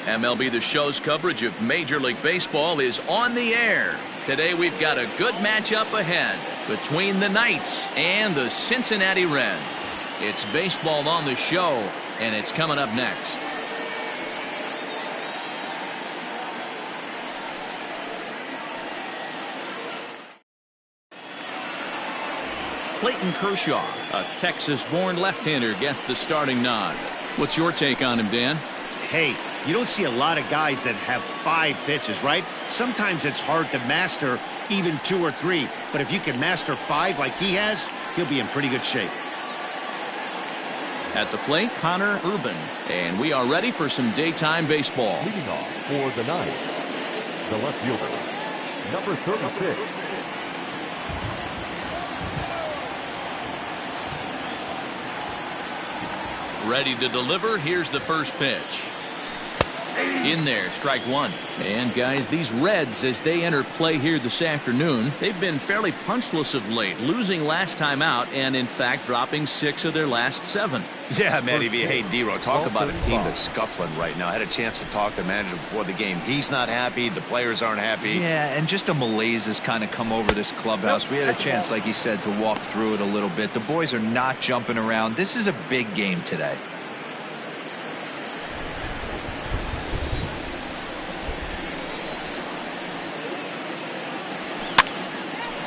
MLB the Show's coverage of Major League Baseball is on the air. Today we've got a good matchup ahead between the Knights and the Cincinnati Reds. It's baseball on the show, and it's coming up next. Clayton Kershaw, a Texas-born left-hander, gets the starting nod. What's your take on him, Dan? Hey, you don't see a lot of guys that have 5 pitches, right? Sometimes it's hard to master even 2 or 3, but if you can master 5 like he has, he'll be in pretty good shape. At the plate, Connor Urban, and we are ready for some daytime baseball. Leading off for the Knights, the left fielder, number 36. Ready to deliver. Here's the first pitch. In there, strike one. And guys, these Reds, as they enter play here this afternoon, they've been fairly punchless of late, losing last time out and in fact dropping 6 of their last 7. Yeah, Matty V. Hey, D-Row, talk about a team that's scuffling right now. I had a chance to talk to the manager before the game. He's not happy. The players aren't happy. Yeah, and just a malaise has kind of come over this clubhouse. We had a chance, like you said, to walk through it a little bit. The boys are not jumping around. This is a big game today.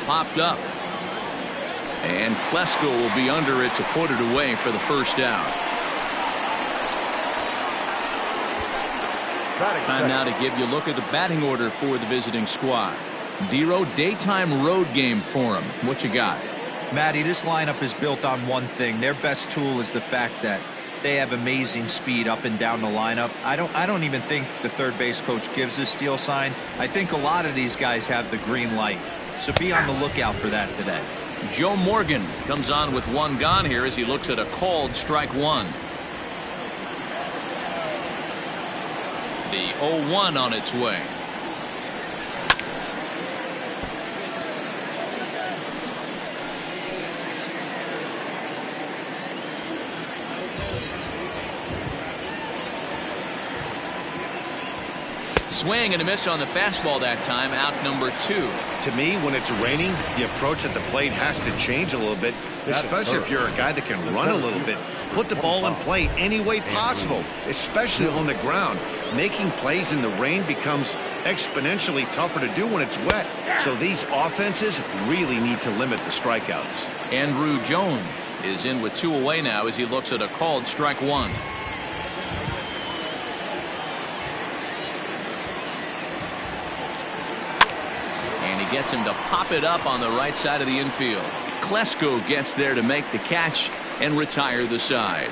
Popped up. And Klesko will be under it to put it away for the first out. Time now to give you a look at the batting order for the visiting squad. D-Row, daytime road game for him. What you got? Matty, this lineup is built on one thing. Their best tool is the fact that they have amazing speed up and down the lineup. I don't even think the third base coach gives a steal sign. I think a lot of these guys have the green light. So be on the lookout for that today. Joe Morgan comes on with 1 gone here as he looks at a called strike 1. The 0-1 on its way. Swing and a miss on the fastball that time. Out number 2. To me, when it's raining, the approach at the plate has to change a little bit, especially if you're a guy that can run a little bit. Put the ball in play any way possible, especially on the ground. Making plays in the rain becomes exponentially tougher to do when it's wet. So these offenses really need to limit the strikeouts. Andrew Jones is in with 2 away now as he looks at a called strike 1. Gets him to pop it up on the right side of the infield. Klesko gets there to make the catch and retire the side.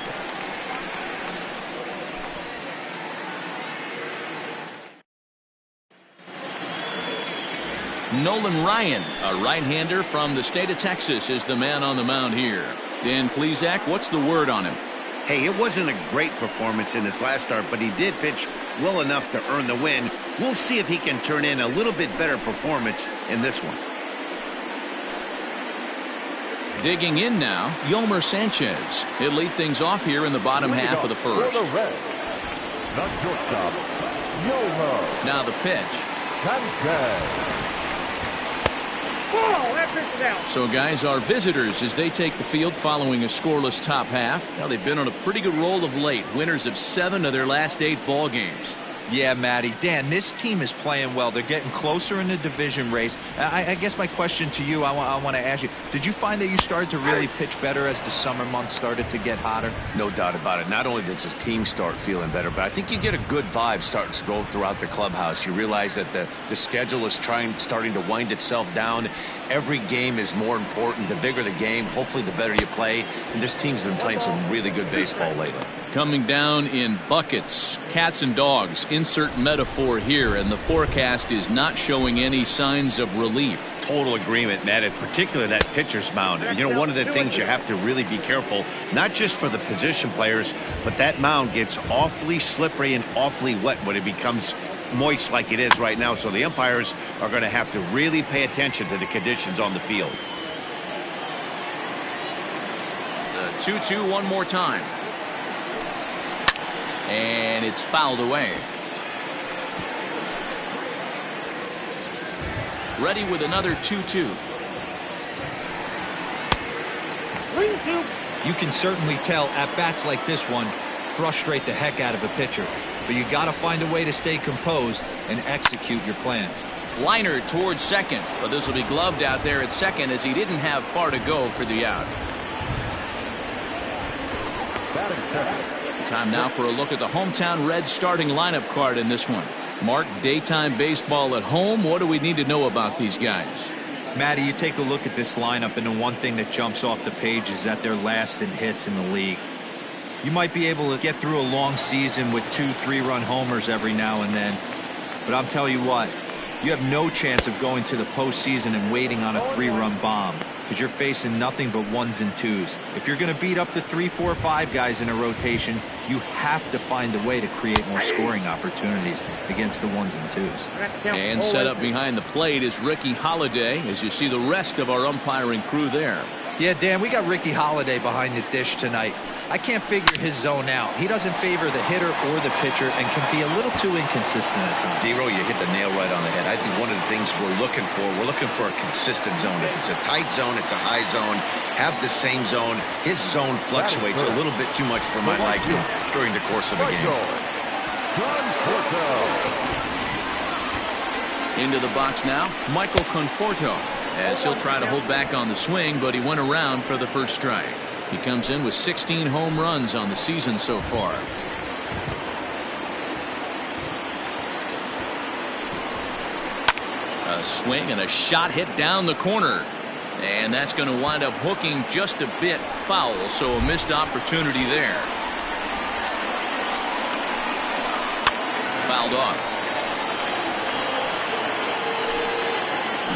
Nolan Ryan, a right-hander from the state of Texas, is the man on the mound here. Dan Plesac, what's the word on him? Hey, it wasn't a great performance in his last start, but he did pitch well enough to earn the win. We'll see if he can turn in a little bit better performance in this one. Digging in now, Yolmer Sanchez. He'll lead things off here in the bottom half of the first. Now the pitch. So guys, our visitors as they take the field following a scoreless top half. Now they've been on a pretty good roll of late, winners of 7 of their last 8 ball games. Yeah, Matty. Dan, this team is playing well. They're getting closer in the division race. I guess my question to you, I want to ask you, did you find that you started to really pitch better as the summer months started to get hotter? No doubt about it. Not only does the team start feeling better, but I think you get a good vibe starting to go throughout the clubhouse. You realize that the schedule is starting to wind itself down. Every game is more important. The bigger the game, hopefully the better you play. And this team's been playing some really good baseball lately. Coming down in buckets, cats and dogs, insert metaphor here, and the forecast is not showing any signs of relief. Total agreement, Matt, in particular that pitcher's mound. You know, one of the things you have to really be careful, not just for the position players, but that mound gets awfully slippery and awfully wet when it becomes moist like it is right now. So the umpires are going to have to really pay attention to the conditions on the field. The 2-2 one more time. And it's fouled away. Ready with another 2-2. You can certainly tell at-bats like this one frustrate the heck out of a pitcher. But you got to find a way to stay composed and execute your plan. Liner towards second, but this will be gloved out there at second as he didn't have far to go for the out. Time now for a look at the hometown Reds starting lineup card in this one. Mark, daytime baseball at home. What do we need to know about these guys? Matty, you take a look at this lineup, and the one thing that jumps off the page is that they're last in hits in the league. You might be able to get through a long season with 2-3-run homers every now and then, but I'm telling you what, you have no chance of going to the postseason and waiting on a 3-run bomb, because you're facing nothing but 1s and 2s. If you're going to beat up the 3, 4, 5 guys in a rotation, you have to find a way to create more scoring opportunities against the 1s and 2s. And set up behind the plate is Ricky Holiday, as you see the rest of our umpiring crew there. Yeah, Dan, we got Ricky Holiday behind the dish tonight. I can't figure his zone out. He doesn't favor the hitter or the pitcher and can be a little too inconsistent at times. D-Row, you hit the nail right on the head. I think one of the things we're looking for a consistent zone. If it's a tight zone, it's a high zone. Have the same zone. His zone fluctuates a little bit too much for my liking during the course of a game. Into the box now, Michael Conforto, as he'll try to hold back on the swing, but he went around for the first strike. He comes in with 16 home runs on the season so far. A swing and a shot hit down the corner. And that's going to wind up hooking just a bit foul, so a missed opportunity there. Fouled off.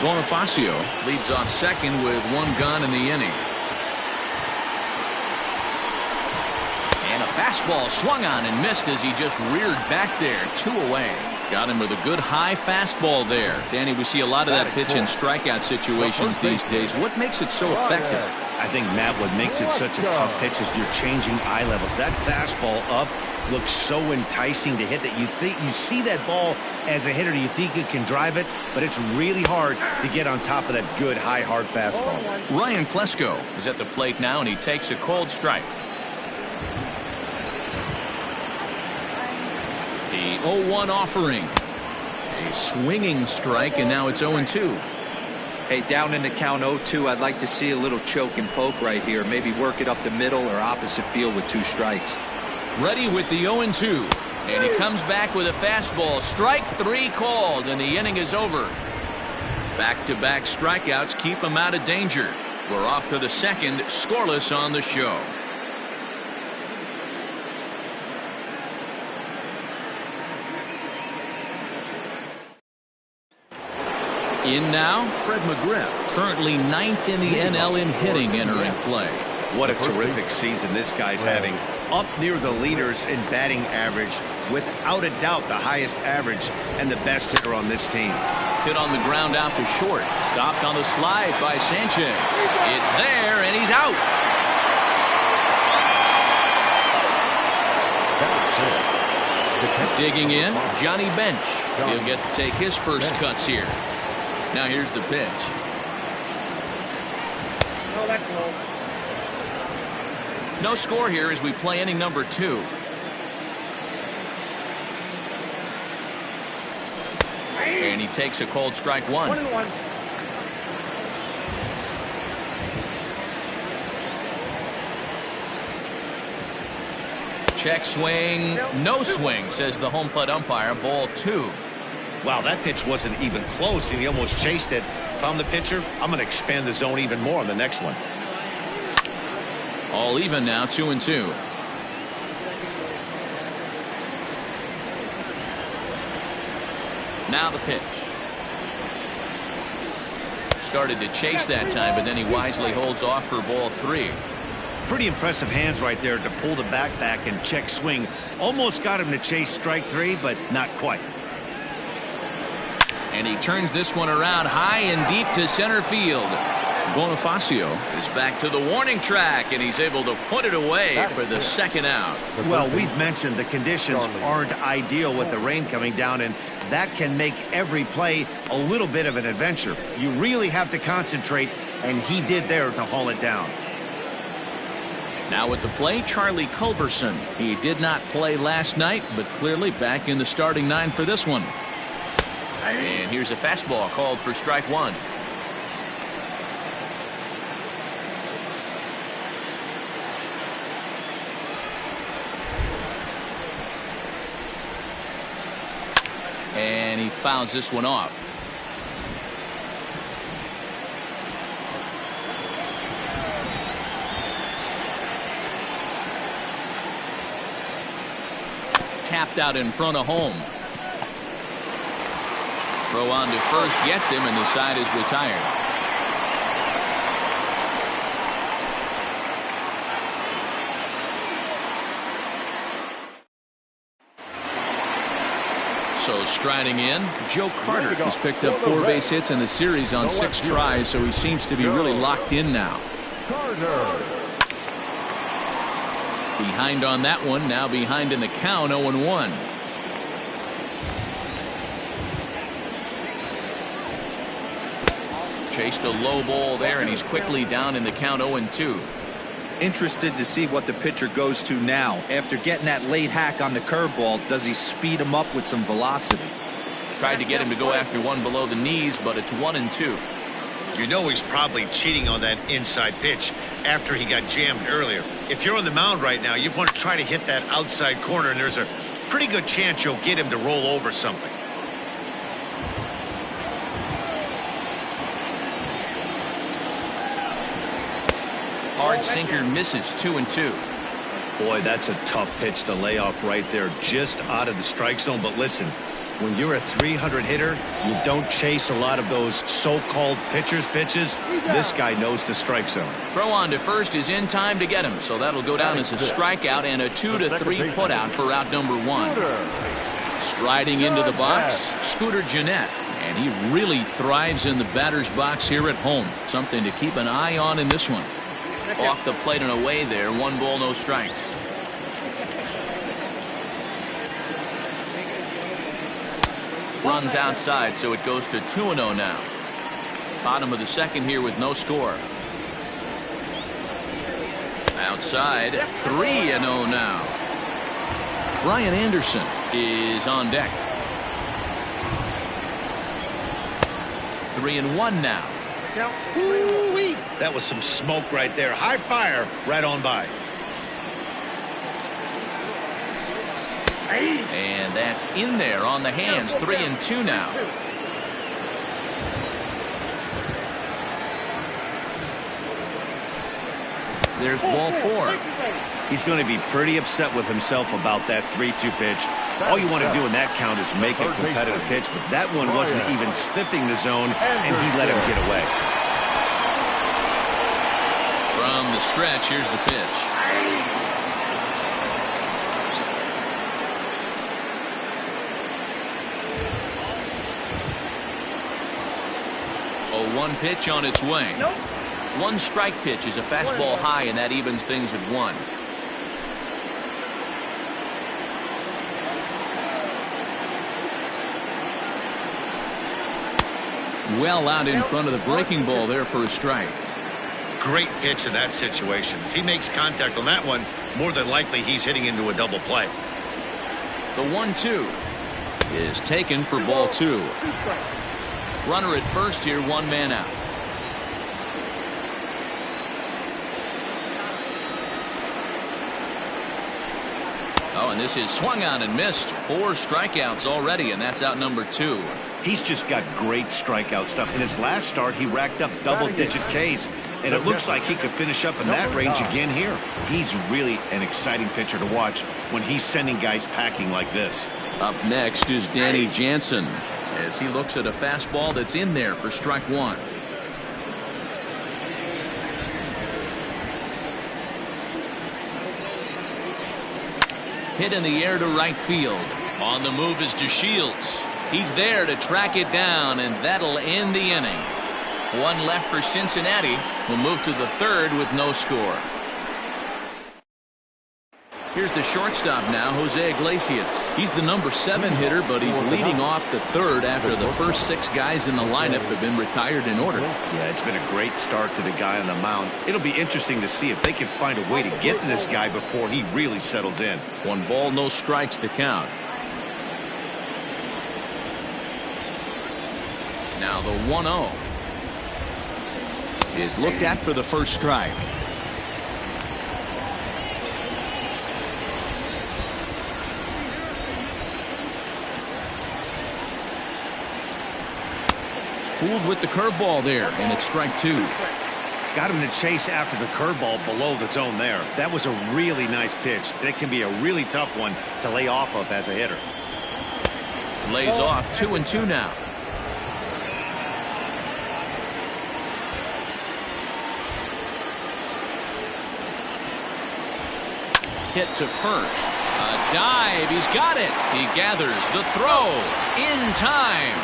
Bonifacio leads off second with 1 gone in the inning. And a fastball swung on and missed as he just reared back there. 2 away. Got him with a good high fastball there. Danny, we see a lot of that pitch in strikeout situations these days. What makes it so effective? I think, Matt, what makes it such a tough pitch is you're changing eye levels. That fastball up looks so enticing to hit that you see that ball as a hitter, you think you can drive it, but it's really hard to get on top of that good high hard fastball. Ryan Klesko is at the plate now, and he takes a cold strike. The 0-1 offering. A swinging strike, and now it's 0-2. Hey, down in the count 0-2, I'd like to see a little choke and poke right here. Maybe work it up the middle or opposite field with 2 strikes. Ready with the 0-2. And he comes back with a fastball. Strike 3 called, and the inning is over. Back-to-back strikeouts keep him out of danger. We're off to the second, scoreless on the show. In now, Fred McGriff, currently 9th in the NL in hitting, entering play. What a terrific season this guy's having. Up near the leaders in batting average, without a doubt the highest average and the best hitter on this team. Hit on the ground out to short. Stopped on the slide by Sanchez. It's there, and he's out. Digging in, Johnny Bench. He'll get to take his first cuts here. Now here's the pitch. No score here as we play inning number 2. And he takes a cold strike 1. 1-1. Check swing, no swing, says the home plate umpire. Ball 2. Wow, that pitch wasn't even close, and he almost chased it. If I'm the pitcher, I'm going to expand the zone even more on the next one. All even now, 2-2. Now the pitch. Started to chase that time, but then he wisely holds off for ball 3. Pretty impressive hands right there to pull the back and check swing. Almost got him to chase strike 3, but not quite. And he turns this one around high and deep to center field. Bonifacio is back to the warning track, and he's able to put it away for the second out. Well, we've mentioned the conditions aren't ideal with the rain coming down, and that can make every play a little bit of an adventure. You really have to concentrate, and he did there to haul it down. Now at the plate, Charlie Culberson. He did not play last night, but clearly back in the starting 9 for this one. And here's a fastball called for strike 1. And he fouls this one off. Tapped out in front of home. Throw on to first gets him, and the side is retired. So striding in, Joe Carter has picked up 4 base hits in the series on 6 tries, so he seems to be really locked in now. Behind on that one, now behind in the count, 0-1. Chased a low ball there, and he's quickly down in the count, 0-2. Interested to see what the pitcher goes to now. After getting that late hack on the curveball, does he speed him up with some velocity? Tried to get him to go after one below the knees, but it's 1-2. You know he's probably cheating on that inside pitch after he got jammed earlier. If you're on the mound right now, you want to try to hit that outside corner, and there's a pretty good chance you'll get him to roll over something. Hard sinker misses, 2-2. Boy, that's a tough pitch to lay off right there, just out of the strike zone. But listen, when you're a 300 hitter, you don't chase a lot of those so-called pitcher's pitches. This guy knows the strike zone. Throw on to first is in time to get him, so that'll go down as a strikeout and a 2-3 putout for out number 1. Striding into the box, Scooter Gennett, and he really thrives in the batter's box here at home. Something to keep an eye on in this one. Off the plate and away there, 1 ball, no strikes. Runs outside, so it goes to 2-0 now. Bottom of the second here with no score. Outside, 3-0 now. Brian Anderson is on deck. 3-1 now. Ooh-wee. That was some smoke right there. High fire right on by. And that's in there on the hands. 3-2 now. There's ball 4. He's going to be pretty upset with himself about that 3-2 pitch. All you want to do in that count is make a competitive pitch, but that one wasn't even sniffing the zone, and he let him get away. From the stretch, here's the pitch. A 1 pitch on its way. 1 strike pitch is a fastball high, and that evens things at 1. Well out in front of the breaking ball there for a strike. Great pitch in that situation. If he makes contact on that one, more than likely he's hitting into a double play. The 1-2 is taken for ball 2. Runner at first here, 1 man out. Oh, and this is swung on and missed. 4 strikeouts already, and that's out number 2. He's just got great strikeout stuff. In his last start, he racked up double-digit Ks, and it looks like he could finish up in that range again here. He's really an exciting pitcher to watch when he's sending guys packing like this. Up next is Danny Jansen as he looks at a fastball that's in there for strike 1. Hit in the air to right field. On the move is DeShields. He's there to track it down, and that'll end the inning. One left for Cincinnati. We'll move to the third with no score. Here's the shortstop now, Jose Iglesias. He's the number 7 hitter, but he's leading off the third after the first 6 guys in the lineup have been retired in order. Yeah, it's been a great start to the guy on the mound. It'll be interesting to see if they can find a way to get to this guy before he really settles in. 1 ball, no strikes the count. Now the 1-0 is looked at for the first strike. Fooled with the curveball there, and it's strike 2. Got him to chase after the curveball below the zone there. That was a really nice pitch. That can be a really tough one to lay off of as a hitter. Lays off 2-2 now. Hit to first. A dive. He's got it. He gathers the throw in time.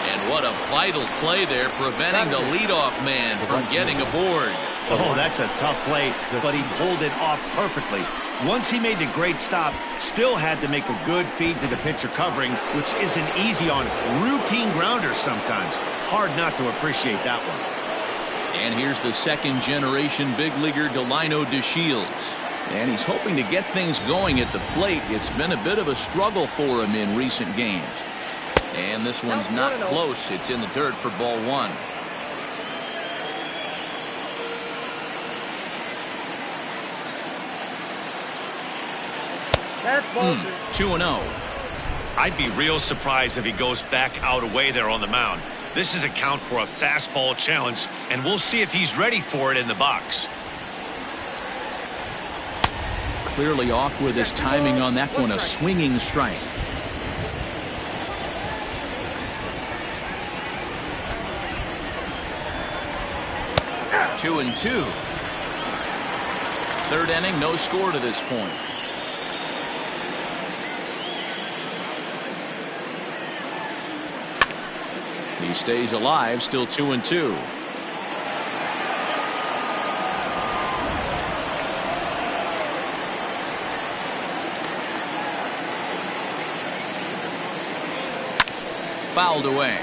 And what a vital play there, preventing the leadoff man from getting aboard. Oh, that's a tough play, but he pulled it off perfectly. Once he made the great stop, still had to make a good feed to the pitcher covering, which isn't easy on routine grounders sometimes. Hard not to appreciate that one. And here's the second-generation big leaguer Delino DeShields. And he's hoping to get things going at the plate. It's been a bit of a struggle for him in recent games. And this one's not close. It's in the dirt for ball 1. That's ball 2-0. I'd be real surprised if he goes back out away there on the mound. This is a count for a fastball challenge, and we'll see if he's ready for it in the box. Clearly off with his timing on that one. A swinging strike. Two and two. Third inning, no score to this point. He stays alive, still 2-2. Fouled away.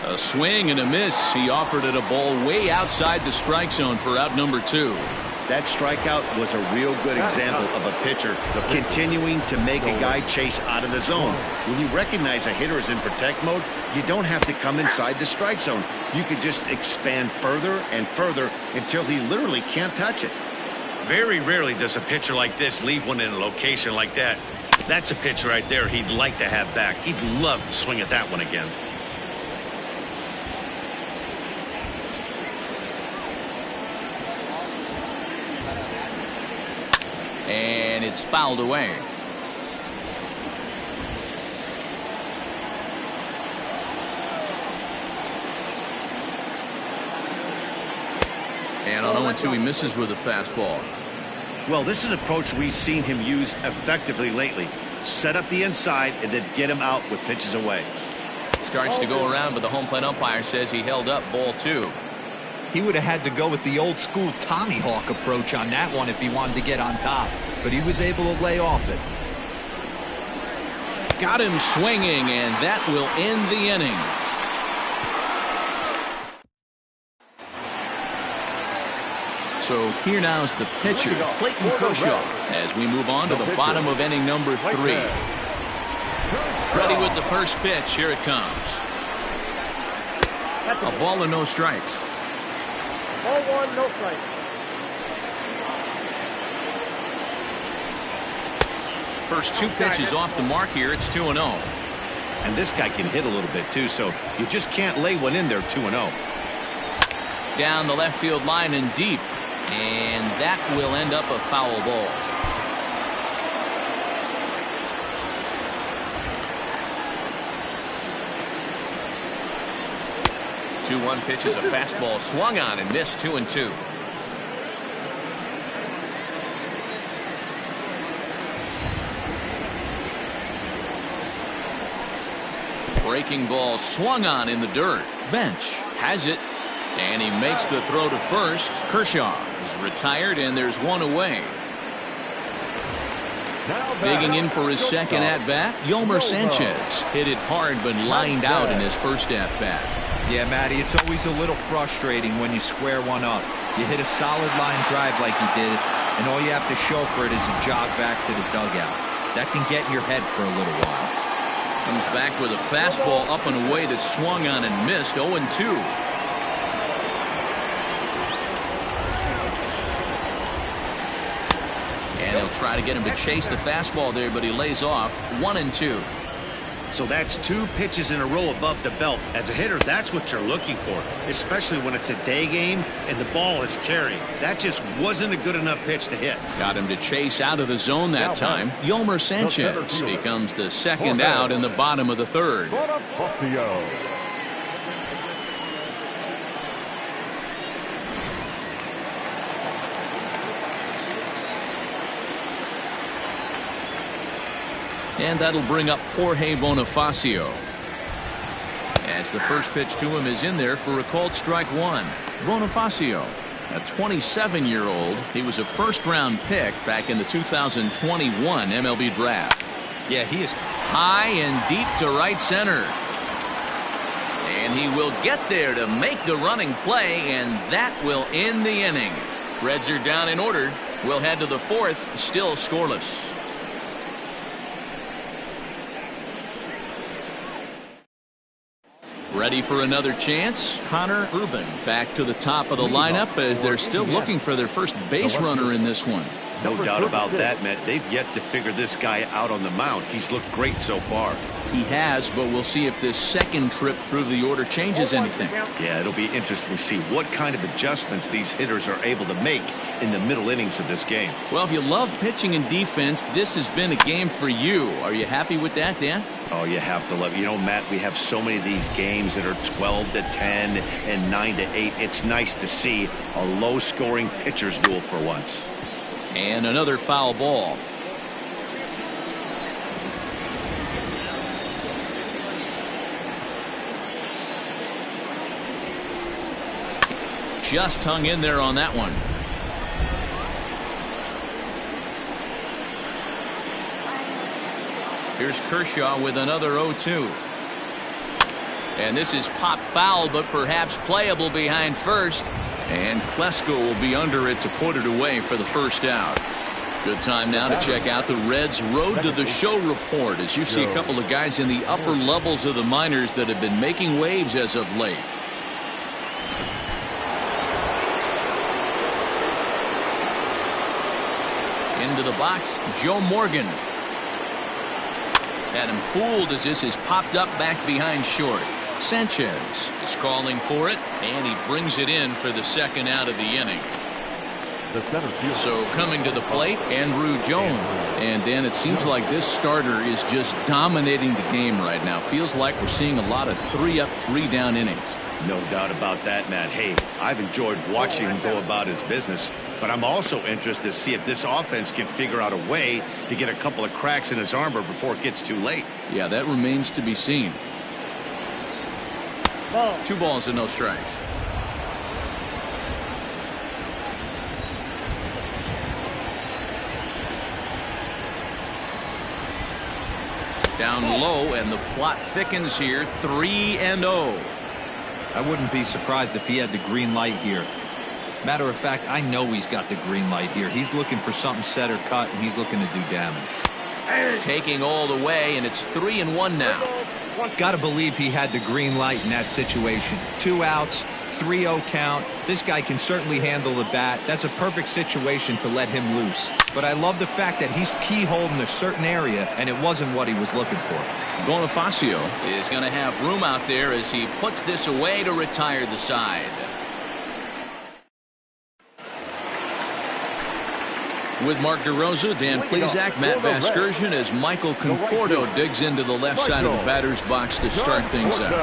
A swing and a miss. He offered it a ball way outside the strike zone for out number 2. That strikeout was a real good example of a pitcher continuing to make a guy chase out of the zone. When you recognize a hitter is in protect mode, you don't have to come inside the strike zone. You can just expand further and further until he literally can't touch it. Very rarely does a pitcher like this leave one in a location like that. That's a pitch right there he'd like to have back. He'd love to swing at that one again. And it's fouled away. And on 0-2, he misses with a fastball. Well, this is an approach we've seen him use effectively lately. Set up the inside and then get him out with pitches away. Starts to go around, but the home plate umpire says he held up ball 2. He would have had to go with the old school Tommy Hawk approach on that one if he wanted to get on top, but he was able to lay off it. Got him swinging, and that will end the inning. So here now is the pitcher, Clayton Kershaw, as we move on to the bottom of inning number 3. Ready with the first pitch. Here it comes. A ball and no strikes. Ball 1, no strike. First 2 pitches off the mark here. It's 2-0. And this guy can hit a little bit too, so you just can't lay one in there 2-0. Down the left field line and deep. And that will end up a foul ball. The 2-1 pitch is a fastball swung on and missed. 2-2. Breaking ball swung on in the dirt. Bench has it. And he makes the throw to first. Kershaw is retired, and there's one away. Digging in for his second at-bat, Yolmer Sanchez. Hit it hard, but lined out in his first at-bat. Yeah, Matty, it's always a little frustrating when you square one up. You hit a solid line drive like he did, and all you have to show for it is a jog back to the dugout. That can get in your head for a little while. Comes back with a fastball up and away that swung on and missed. 0-2. And he'll try to get him to chase the fastball there, but he lays off. 1-2. So that's 2 pitches in a row above the belt. As a hitter, that's what you're looking for, especially when it's a day game and the ball is carrying. That just wasn't a good enough pitch to hit. Got him to chase out of the zone that time. Yolmer Sanchez becomes the second out in the bottom of the third. And that'll bring up Jorge Bonifacio. As the first pitch to him is in there for a called strike one. Bonifacio, a 27-year-old. He was a first-round pick back in the 2021 MLB draft. Yeah, he is high and deep to right center. And he will get there to make the running play, and that will end the inning. Reds are down in order. We'll head to the fourth, still scoreless. Ready for another chance? Connor Urban back to the top of the lineup as they're still looking for their first base runner in this one. No doubt about that, Matt. They've yet to figure this guy out on the mound. He's looked great so far. He has, but we'll see if this second trip through the order changes anything. Yeah, it'll be interesting to see what kind of adjustments these hitters are able to make in the middle innings of this game. Well, if you love pitching and defense, this has been a game for you. Are you happy with that, Dan? Oh, you have to love it. You know, Matt, we have so many of these games that are 12-10 and 9-8. It's nice to see a low-scoring pitcher's duel for once. And another foul ball. Just hung in there on that one. Here's Kershaw with another 0-2. And this is pop foul, but perhaps playable behind first. And Klesko will be under it to put it away for the first out. Good time now to check out the Reds' Road to the Show report, as you see a couple of guys in the upper levels of the minors that have been making waves as of late. Into the box, Joe Morgan. Had him fooled as this is popped up back behind short. Sanchez is calling for it, and he brings it in for the second out of the inning. So coming to the plate, Andrew Jones. And Dan, it seems like this starter is just dominating the game right now. Feels like we're seeing a lot of 3-up, 3-down innings. No doubt about that, Matt. Hey, I've enjoyed watching him go about his business, but I'm also interested to see if this offense can figure out a way to get a couple of cracks in his armor before it gets too late. Yeah, that remains to be seen. 2 balls and no strikes. Down low, and the plot thickens here. 3-0. I wouldn't be surprised if he had the green light here. Matter of fact, I know he's got the green light here. He's looking for something set or cut, and he's looking to do damage. Taking all the way, and it's 3-1 now. Got to believe he had the green light in that situation. 2 outs, 3-0 count. This guy can certainly handle the bat. That's a perfect situation to let him loose. But I love the fact that he's keyholed in a certain area, and it wasn't what he was looking for. Bonifacio is going to have room out there as he puts this away to retire the side. With Mark DeRosa, Dan Plesac, Matt Vasgersian, as Michael Conforto digs into the left side of the batter's box to start things out.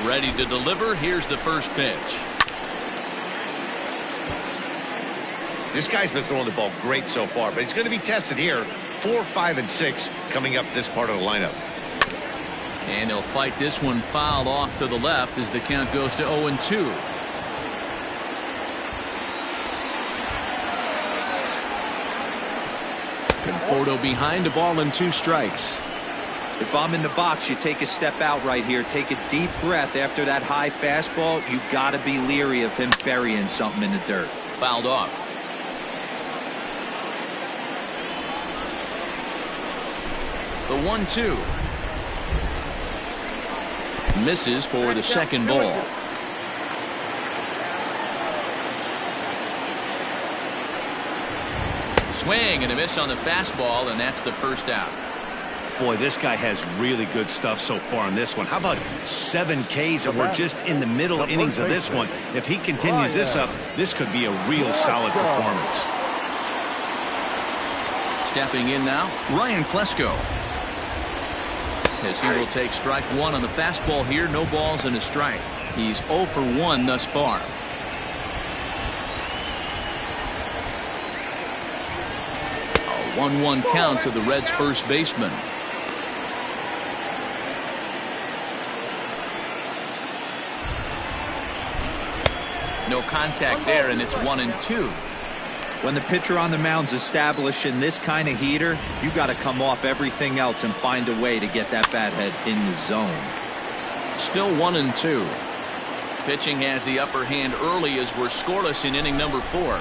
Ready to deliver. Here's the first pitch. This guy's been throwing the ball great so far, but he's going to be tested here. 4, 5, and 6 coming up this part of the lineup. And he'll fight this one fouled off to the left as the count goes to 0-2. Conforto behind, a ball and 2 strikes. If I'm in the box, you take a step out right here. Take a deep breath after that high fastball. You got to be leery of him burying something in the dirt. Fouled off. The 1-2. Misses for the second ball. Swing and a miss on the fastball, and that's the first out. Boy, this guy has really good stuff so far on this one. How about 7 Ks, and we're just in the middle innings of this one. If he continues this up, this could be a real solid performance. Stepping in now, Ryan Klesko. As he will take strike 1 on the fastball here. No balls and a strike. He's 0 for 1 thus far. A 1-1 count to the Reds' first baseman. No contact there, and it's 1-2. When the pitcher on the mound's establishing this kind of heater, you got to come off everything else and find a way to get that bat head in the zone. Still 1-2. Pitching has the upper hand early as we're scoreless in inning number 4.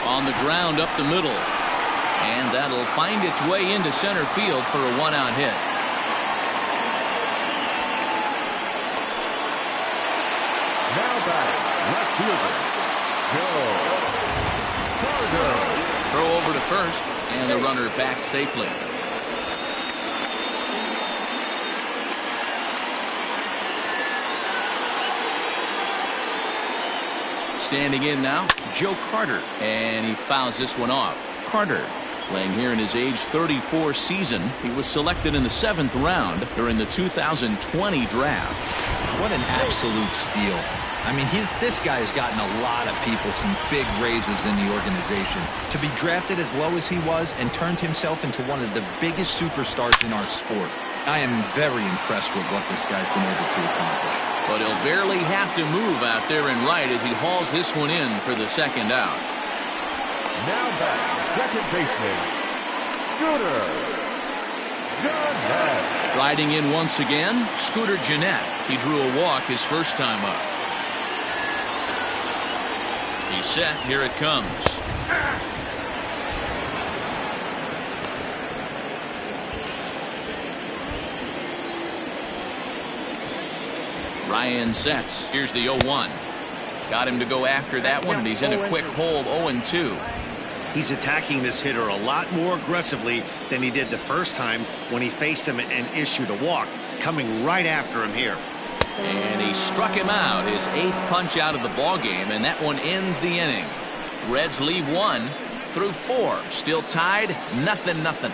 On the ground up the middle, and that'll find its way into center field for a 1-out hit. Now batting, left fielder, Throw over to first, and the runner back safely. Standing in now, Joe Carter, and he fouls this one off. Carter, playing here in his age 34 season, he was selected in the 7th round during the 2020 draft. What an absolute steal. I mean, this guy has gotten a lot of people some big raises in the organization. To be drafted as low as he was and turned himself into one of the biggest superstars in our sport. I am very impressed with what this guy's been able to accomplish. But he'll barely have to move out there in right as he hauls this one in for the second out. now back, second baseman, Scooter Jeanette. Riding in once again, Scooter Jeanette. He drew a walk his first time up. He's set. Here it comes. Ryan sets. Here's the 0-1. Got him to go after that one, and he's in a quick hole, 0-2. He's attacking this hitter a lot more aggressively than he did the first time when he faced him and issued a walk. Coming right after him here. And he struck him out, his 8th punch out of the ball game, and that one ends the inning. Reds leave 1 through 4. Still tied, 0-0.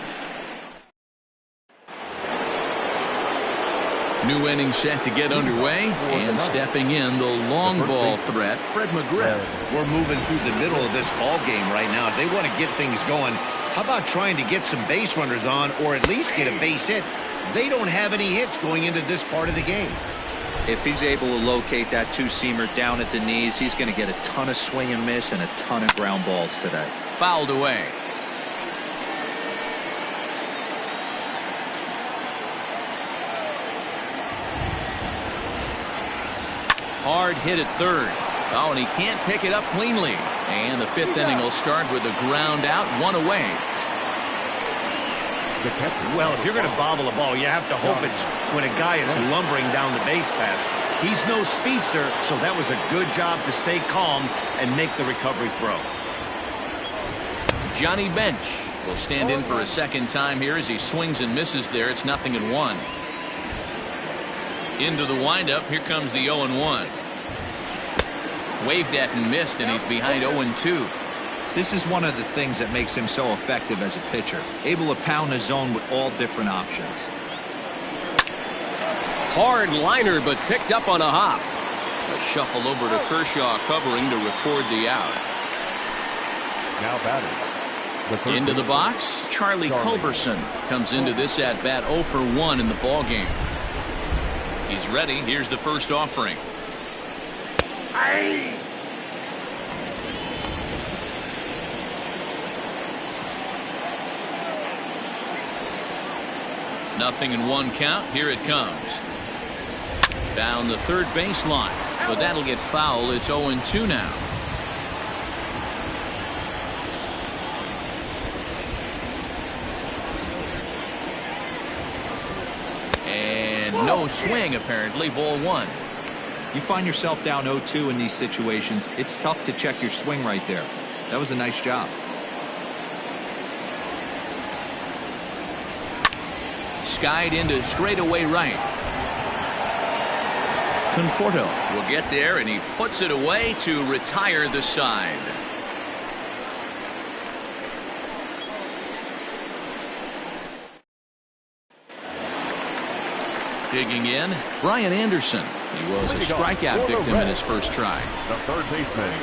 New inning set to get underway, and stepping in the long ball threat, Fred McGriff. We're moving through the middle of this ball game right now. They want to get things going. How about trying to get some base runners on, or at least get a base hit? They don't have any hits going into this part of the game. If he's able to locate that two-seamer down at the knees, he's going to get a ton of swing and miss and a ton of ground balls today. Fouled away. Hard hit at third. Oh, and he can't pick it up cleanly. And the 5th inning will start with a ground out, 1 away. Well, if you're going to bobble a ball, you have to hope it's when a guy is lumbering down the base pass. He's no speedster, so that was a good job to stay calm and make the recovery throw. Johnny Bench will stand in for a second time here as he swings and misses there. It's 0-1. Into the windup. Here comes the 0-1. Waved at and missed, and he's behind 0-2. This is one of the things that makes him so effective as a pitcher. Able to pound the zone with all different options. Hard liner, but picked up on a hop. A shuffle over to Kershaw covering to record the out. Now batting, Into the box, Charlie Culberson comes into this at bat 0 for 1 in the ball game. He's ready. Here's the first offering. Nothing in 1 count. Here it comes. Down the third baseline, but that'll get foul. It's 0-2 now. And no swing, apparently. Ball 1. You find yourself down 0-2 in these situations. It's tough to check your swing right there. That was a nice job. Skied into straightaway right. Conforto will get there, and he puts it away to retire the side. Digging in, Brian Anderson. He was a strikeout victim in his first try. The third baseman,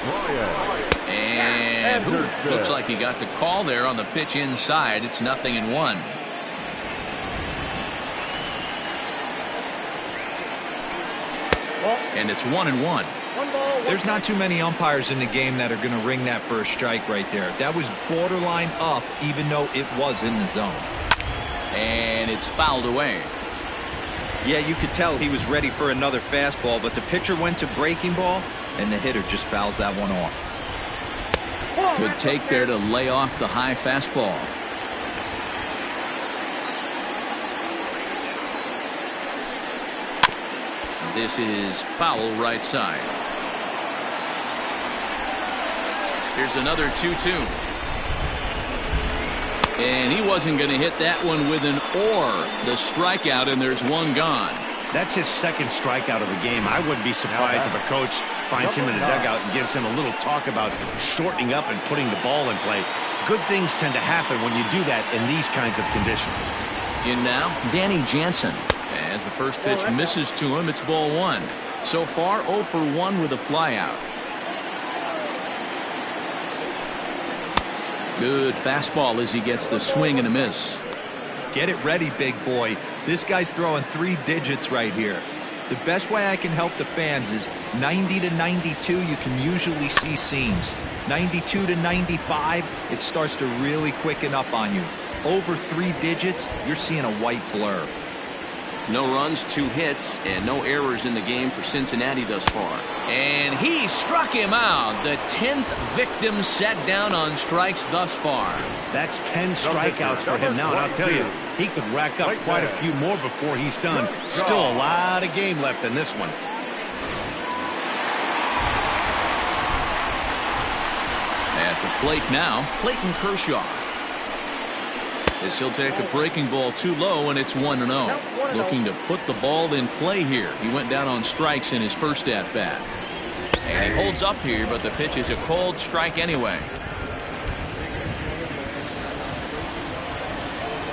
Brian. And looks like he got the call there on the pitch inside. It's 0-1. And it's 1-1. There's not too many umpires in the game that are going to ring that first strike right there. That was borderline up, even though it was in the zone. And it's fouled away. Yeah, you could tell he was ready for another fastball, but the pitcher went to breaking ball, and the hitter just fouls that one off. Good take there to lay off the high fastball. This is foul right side. Here's another 2-2. And he wasn't going to hit that one with an or. The strikeout, and there's one gone. That's his second strikeout of the game. I wouldn't be surprised if a coach finds him in the dugout and gives him a little talk about shortening up and putting the ball in play. Good things tend to happen when you do that in these kinds of conditions. In now, Danny Jansen. As the first pitch misses to him, it's ball 1. So far, 0 for 1 with a flyout. Good fastball as he gets the swing and a miss. Get it ready, big boy. This guy's throwing 3 digits right here. The best way I can help the fans is 90 to 92, you can usually see seams. 92 to 95, it starts to really quicken up on you. Over 3 digits, you're seeing a white blur. No runs, 2 hits, and no errors in the game for Cincinnati thus far. And he struck him out. The 10th victim set down on strikes thus far. That's 10 strikeouts for him now, and I'll tell you, he could rack up quite a few more before he's done. Still a lot of game left in this one. At the plate now, Clayton Kershaw. As he'll take a breaking ball too low, and it's 1-0. Looking to put the ball in play here. He went down on strikes in his first at bat. And he holds up here, but the pitch is a cold strike anyway.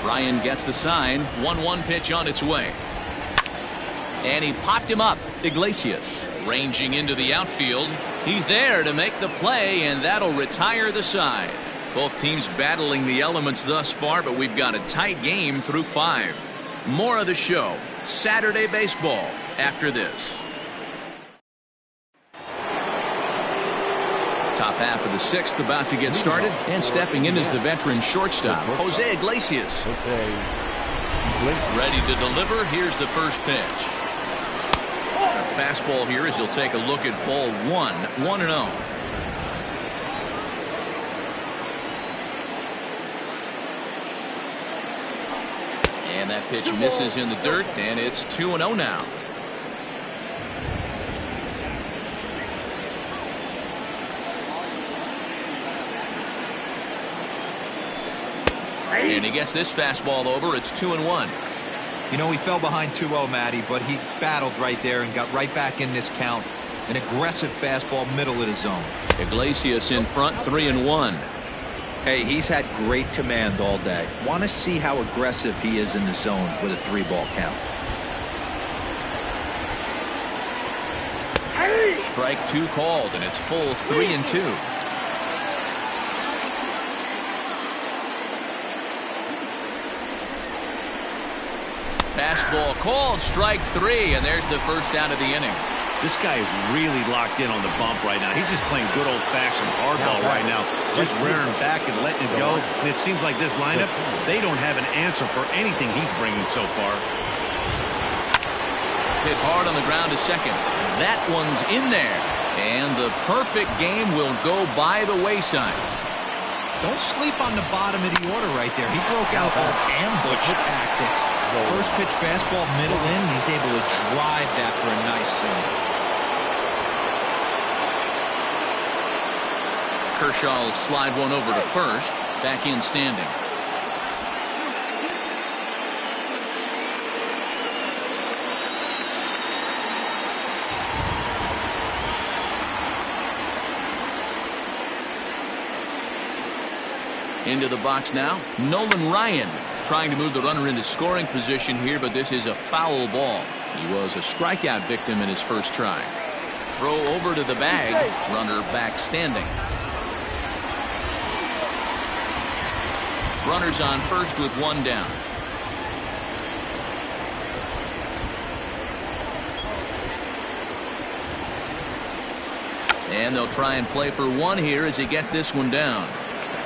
Ryan gets the sign. 1-1 pitch on its way. And he popped him up. Iglesias ranging into the outfield. He's there to make the play, and that'll retire the side. Both teams battling the elements thus far, but we've got a tight game through 5. More of the show, Saturday Baseball, after this. Top half of the 6th about to get started, and stepping in is the veteran shortstop, Jose Iglesias. Ready to deliver. Here's the first pitch. A fastball here as he'll take a look at ball 1, 1-0. And that pitch misses in the dirt, and it's 2-0 now. And he gets this fastball over. It's 2-1. You know, he fell behind 2-0, Matty, but he battled right there and got right back in this count. An aggressive fastball, middle of the zone. Iglesias in front, 3-1. Hey, he's had great command all day. Want to see how aggressive he is in the zone with a 3-ball count. Strike 2 called, and it's full 3-2. Fastball called strike 3, and there's the first out of the inning. This guy is really locked in on the bump right now. He's just playing good old-fashioned hardball right now, just rearing back and letting it go. And it seems like this lineup, they don't have an answer for anything he's bringing so far. Hit hard on the ground to second. That one's in there. And the perfect game will go by the wayside. Don't sleep on the bottom of the order right there. He broke out all ambush tactics. First pitch fastball, middle in, and he's able to drive that for a nice single. Kershaw will slide one over to first. Back in standing. Into the box now, Nolan Ryan trying to move the runner into scoring position here, but this is a foul ball. He was a strikeout victim in his first try. Throw over to the bag, runner back standing. Runners on first with one down. And they'll try and play for one here as he gets this one down.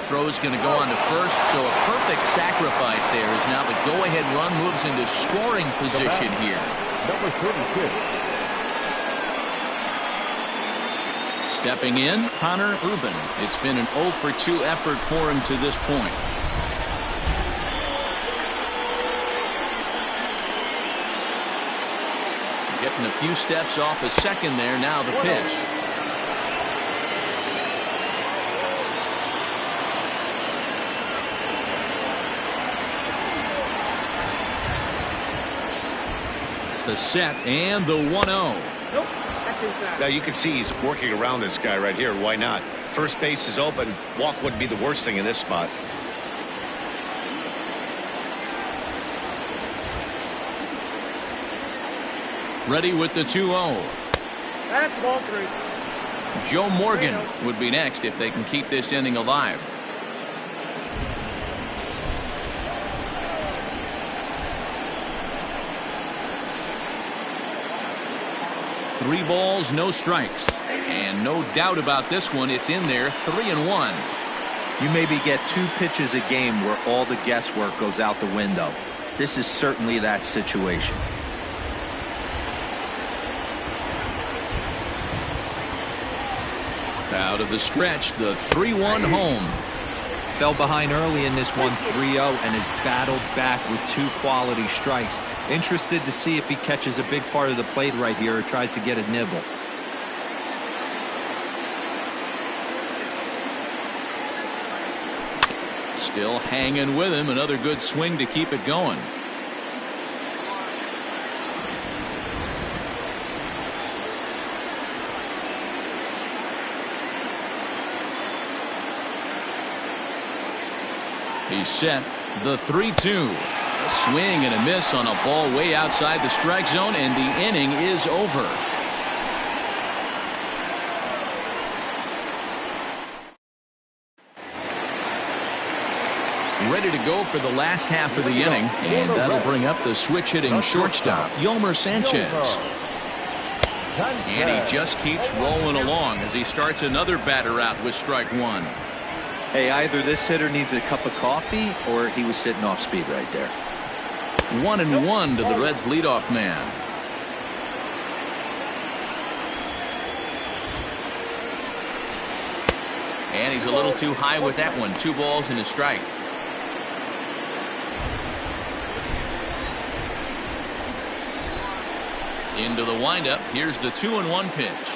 Throw's going to go on to first, so a perfect sacrifice there as now the go-ahead run moves into scoring position here. Number 32. Stepping in, Connor Ubben. It's been an 0 for 2 effort for him to this point. Getting a few steps off a second there, now the pitch. The set and the 1-0. Nope. Now you can see he's working around this guy right here. Why not? First base is open. Walk wouldn't be the worst thing in this spot. Ready with the 2-0. That's ball 3. Joe Morgan would be next if they can keep this inning alive. Three balls, no strikes. And no doubt about this one, it's in there, 3-1. You maybe get 2 pitches a game where all the guesswork goes out the window. This is certainly that situation. Out of the stretch, the 3-1 home. Fell behind early in this one, 3-0, and has battled back with 2 quality strikes. Interested to see if he catches a big part of the plate right here or tries to get a nibble. Still hanging with him. Another good swing to keep it going. He's set. The 3-2. A swing and a miss on a ball way outside the strike zone, and the inning is over. Ready to go for the last half of the inning, and that'll bring up the switch-hitting shortstop, Yolmer Sanchez. And he just keeps rolling along as he starts another batter out with strike 1. Hey, either this hitter needs a cup of coffee or he was sitting off speed right there. 1-1 to the Reds leadoff man. And he's a little too high with that one. 2 balls and a strike. Into the windup. Here's the 2-1 pitch.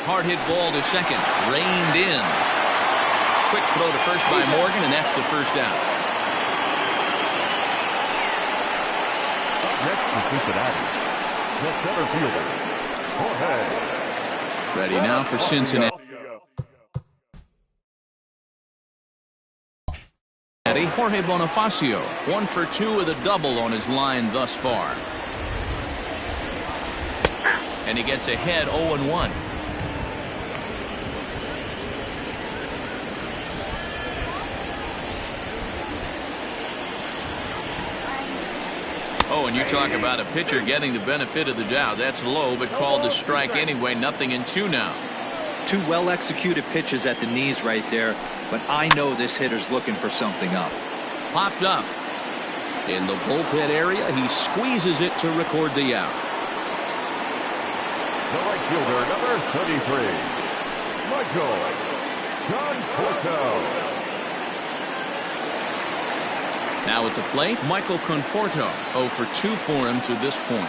Hard hit ball to second. Reined in. Quick throw to first by Morgan, and that's the first out. Next to Cincinnati, the center fielder, Jorge. Ready now for Cincinnati. Jorge Bonifacio, 1 for 2 with a double on his line thus far. And he gets ahead 0-1. when you talk about a pitcher getting the benefit of the doubt, that's low, but called a strike anyway. 0-2 now. Two well-executed pitches at the knees right there, but I know this hitter's looking for something up. Popped up. In the bullpen area, he squeezes it to record the out. The right fielder, number 33, Michael Conforto. Now at the plate, Michael Conforto. 0 for 2 for him to this point.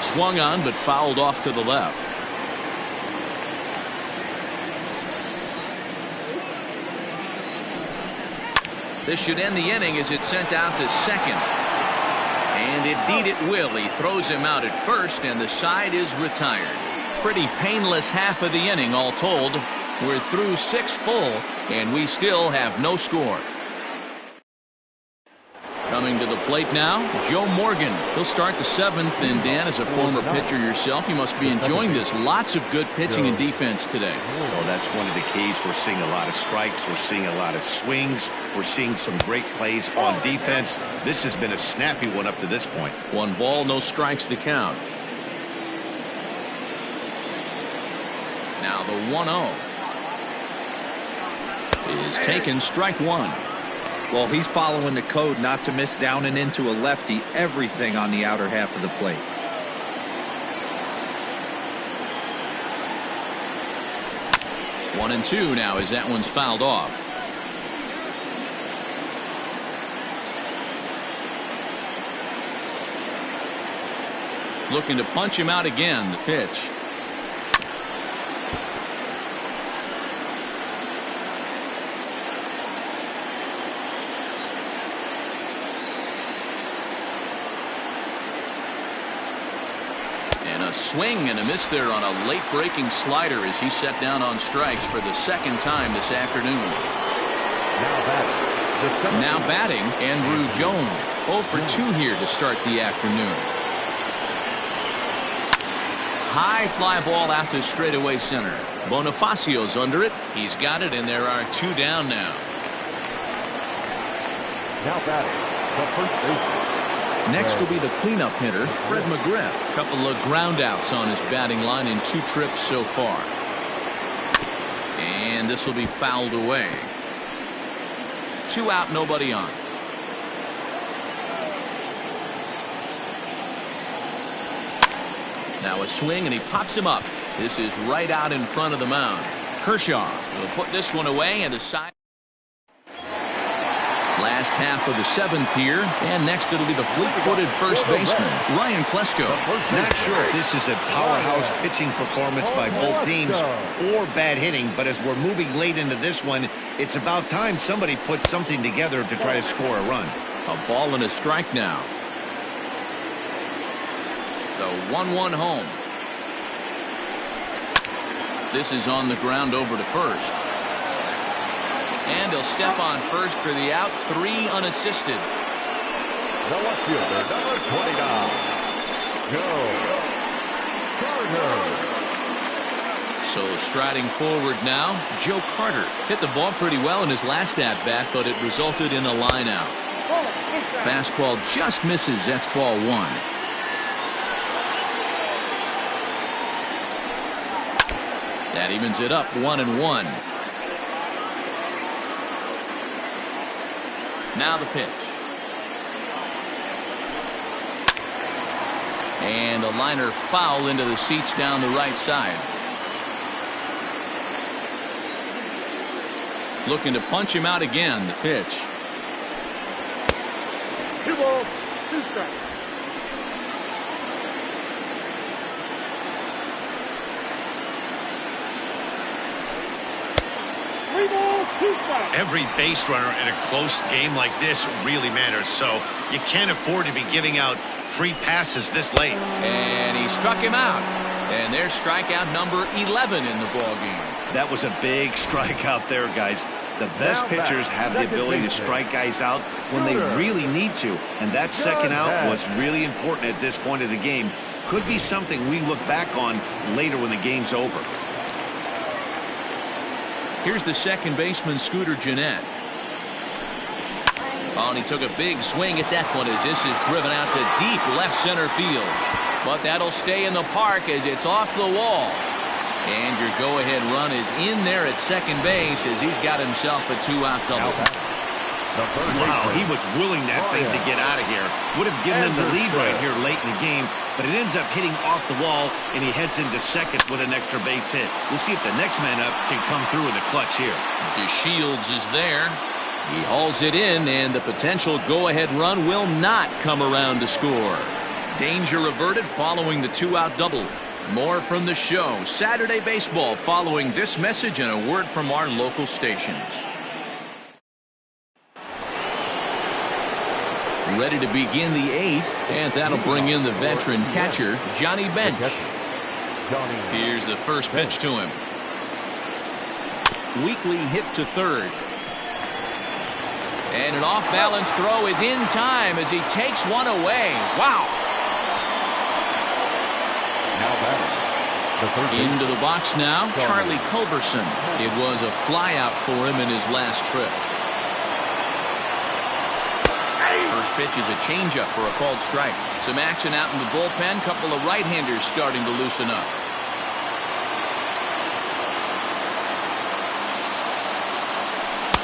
Swung on, but fouled off to the left. This should end the inning as it's sent out to second. And indeed it will. He throws him out at first, and the side is retired. Pretty painless half of the inning all told. We're through 6 full, and we still have no score. Coming to the plate now, Joe Morgan. He'll start the 7th, and Dan, as a former pitcher yourself, you must be enjoying this. Lots of good pitching and defense today. Well, that's one of the keys. We're seeing a lot of strikes. We're seeing a lot of swings. We're seeing some great plays on defense. This has been a snappy one up to this point. 1 ball, no strikes to count. Now the 1-0 is taken, strike 1. Well, he's following the code not to miss down and into a lefty. Everything on the outer half of the plate. One and 2 now as that one's fouled off. Looking to punch him out again. The pitch. Swing and a miss there on a late breaking slider as he set down on strikes for the 2nd time this afternoon. Now batting, Andrew Jones. 0 for 2 here to start the afternoon. High fly ball out to straightaway center. Bonifacio's under it. He's got it, and there are 2 down now. Now batting, the first baseman. Next will be the cleanup hitter, Fred McGriff. Couple of ground outs on his batting line in 2 trips so far. And this will be fouled away. 2 out, nobody on. Now a swing, and he pops him up. This is right out in front of the mound. Kershaw will put this one away, and the side. Last half of the 7th here, and next it'll be the fleet-footed first baseman, Ryan Klesko. Not sure if this is a powerhouse pitching performance by both teams or bad hitting, but as we're moving late into this one, it's about time somebody puts something together to try to score a run. A ball and a strike now. The 1-1 home. This is on the ground over to first. And he'll step on first for the out. 3 unassisted. The left fielder, number 29, Joe Carter. So striding forward now, Joe Carter. Hit the ball pretty well in his last at-bat, but it resulted in a line out. Fastball just misses. That's ball 1. That evens it up, 1-1. Now the pitch. And a liner foul into the seats down the right side. Looking to punch him out again. The pitch. 2 balls, 2 strikes. Every base runner in a close game like this really matters, so you can't afford to be giving out free passes this late. And he struck him out. And there's strikeout number 11 in the ball game. That was a big strikeout there, guys. The best pitchers have the ability to strike guys out when they really need to, and that second out was really important at this point of the game. Could be something we look back on later when the game's over. Here's the second baseman, Scooter Gennett. A Oh, and he took a big swing at that one as this is driven out to deep left center field. But that'll stay in the park as it's off the wall. And your go-ahead run is in there at second base as he's got himself a 2-out double. Wow, he was willing that thing to get out of here. Would have given him the lead right here late in the game, but it ends up hitting off the wall, and he heads into second with an extra base hit. We'll see if the next man up can come through in the clutch here. DeShields is there. He hauls it in, and the potential go-ahead run will not come around to score. Danger averted following the 2-out double. More from the show. Saturday Baseball following this message and a word from our local stations. Ready to begin the 8th, and that'll bring in the veteran catcher, Johnny Bench. Here's the first pitch to him. Weakly hit to third. And an off-balance throw is in time as he takes one away. Wow. Into the box now, Charlie Culberson. It was a flyout for him in his last trip. First pitch is a changeup for a called strike. Some action out in the bullpen. Couple of right-handers starting to loosen up.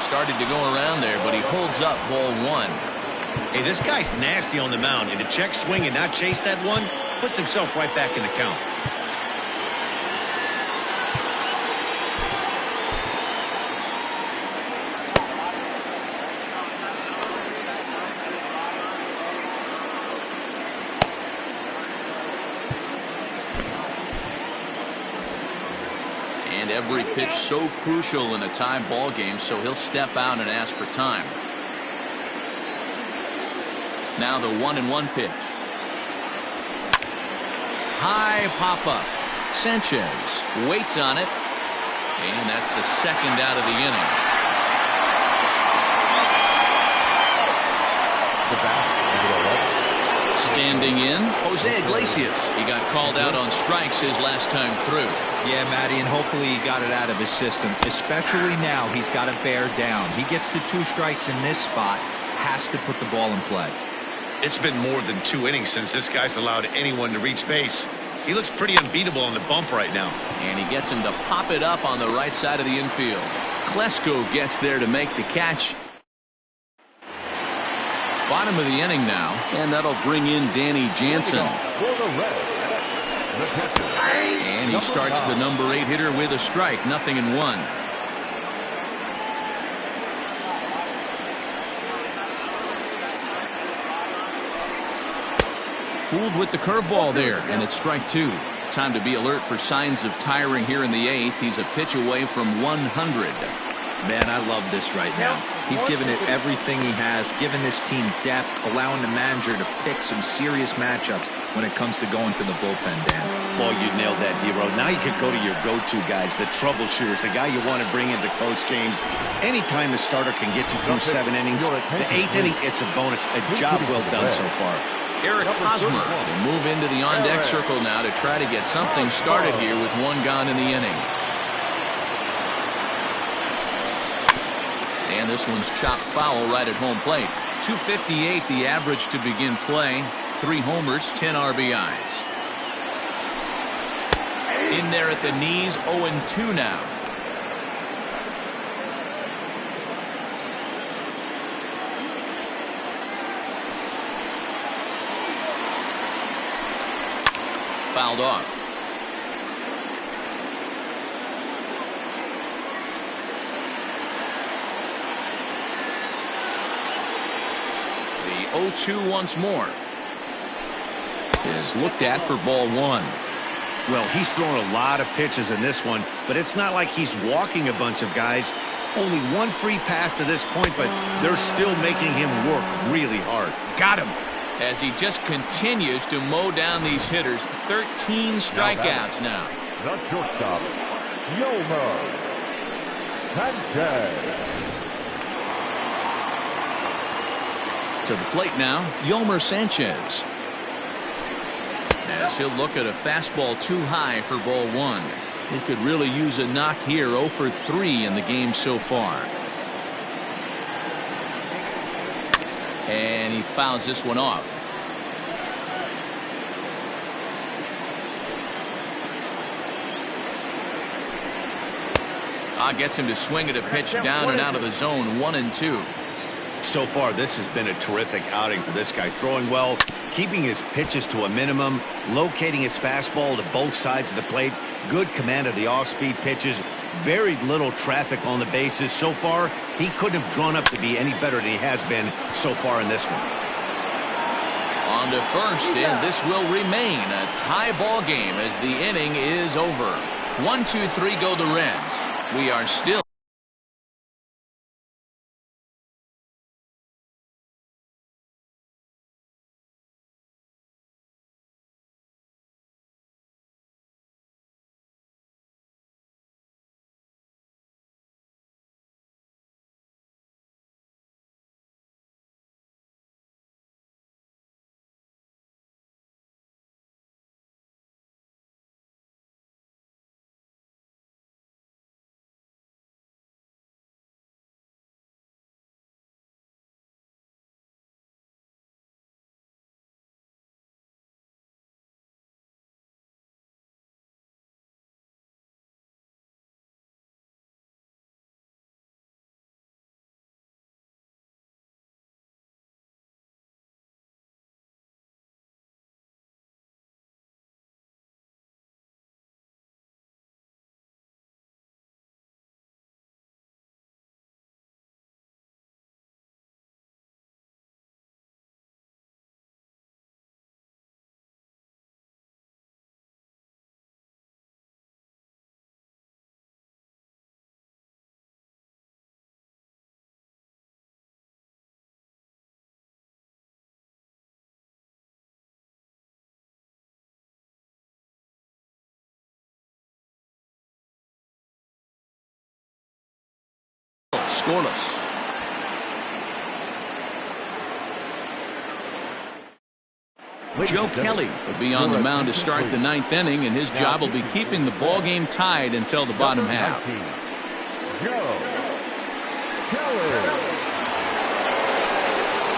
Started to go around there, but he holds up ball 1. Hey, this guy's nasty on the mound, and to check swing and not chase that one puts himself right back in the count. And every pitch so crucial in a tie ball game, so he'll step out and ask for time. Now the 1-1 pitch. High pop-up. Sanchez waits on it, and that's the second out of the inning. Standing in, Jose Iglesias. He got called out on strikes his last time through. Yeah, Matty, and hopefully he got it out of his system. Especially now, he's got to bear down. He gets the 2 strikes in this spot, has to put the ball in play. It's been more than 2 innings since this guy's allowed anyone to reach base. He looks pretty unbeatable on the bump right now. And he gets him to pop it up on the right side of the infield. Klesko gets there to make the catch. Bottom of the inning now, and that'll bring in Danny Jansen. And he starts the number 8 hitter with a strike, 0-1. Fooled with the curveball there, and it's strike 2. Time to be alert for signs of tiring here in the 8th. He's a pitch away from 100. Man, I love this right now. He's given it everything he has, given this team depth, allowing the manager to pick some serious matchups when it comes to going to the bullpen, Dan. Boy, you nailed that, D-Row. Now you could go to your go-to guys, the troubleshooters, the guy you want to bring into close games. Anytime a starter can get you through 7 innings, the 8th inning, it's a bonus. A job well done so far. Eric Hosmer will move into the on-deck circle now to try to get something started here with 1 gone in the inning. And this one's chopped foul right at home plate. .258 the average to begin play. 3 homers, 10 RBIs. In there at the knees, 0-2 now. Fouled off. The 0-2 once more is looked at for ball 1. Well, he's thrown a lot of pitches in this one, but it's not like he's walking a bunch of guys. Only 1 free pass to this point, but they're still making him work really hard. Got him. As he just continues to mow down these hitters. 13 strikeouts now. The shortstop, Yolmer Sanchez. To the plate now, Yolmer Sanchez. As he'll look at a fastball too high for ball 1. He could really use a knock here. 0 for 3 in the game so far. And he fouls this one off. Gets him to swing at a pitch down and out of the zone. 1-2. So far, this has been a terrific outing for this guy. Throwing well, keeping his pitches to a minimum, locating his fastball to both sides of the plate, good command of the off-speed pitches, very little traffic on the bases. So far, he couldn't have drawn up to be any better than he has been so far in this one. On to first, and this will remain a tie ball game as the inning is over. 1-2-3 go the Reds. We are still scoreless. Joe Kelly will be on the mound to start the 9th inning, and his job will be keeping the ball game tied until the bottom half. Joe Kelly.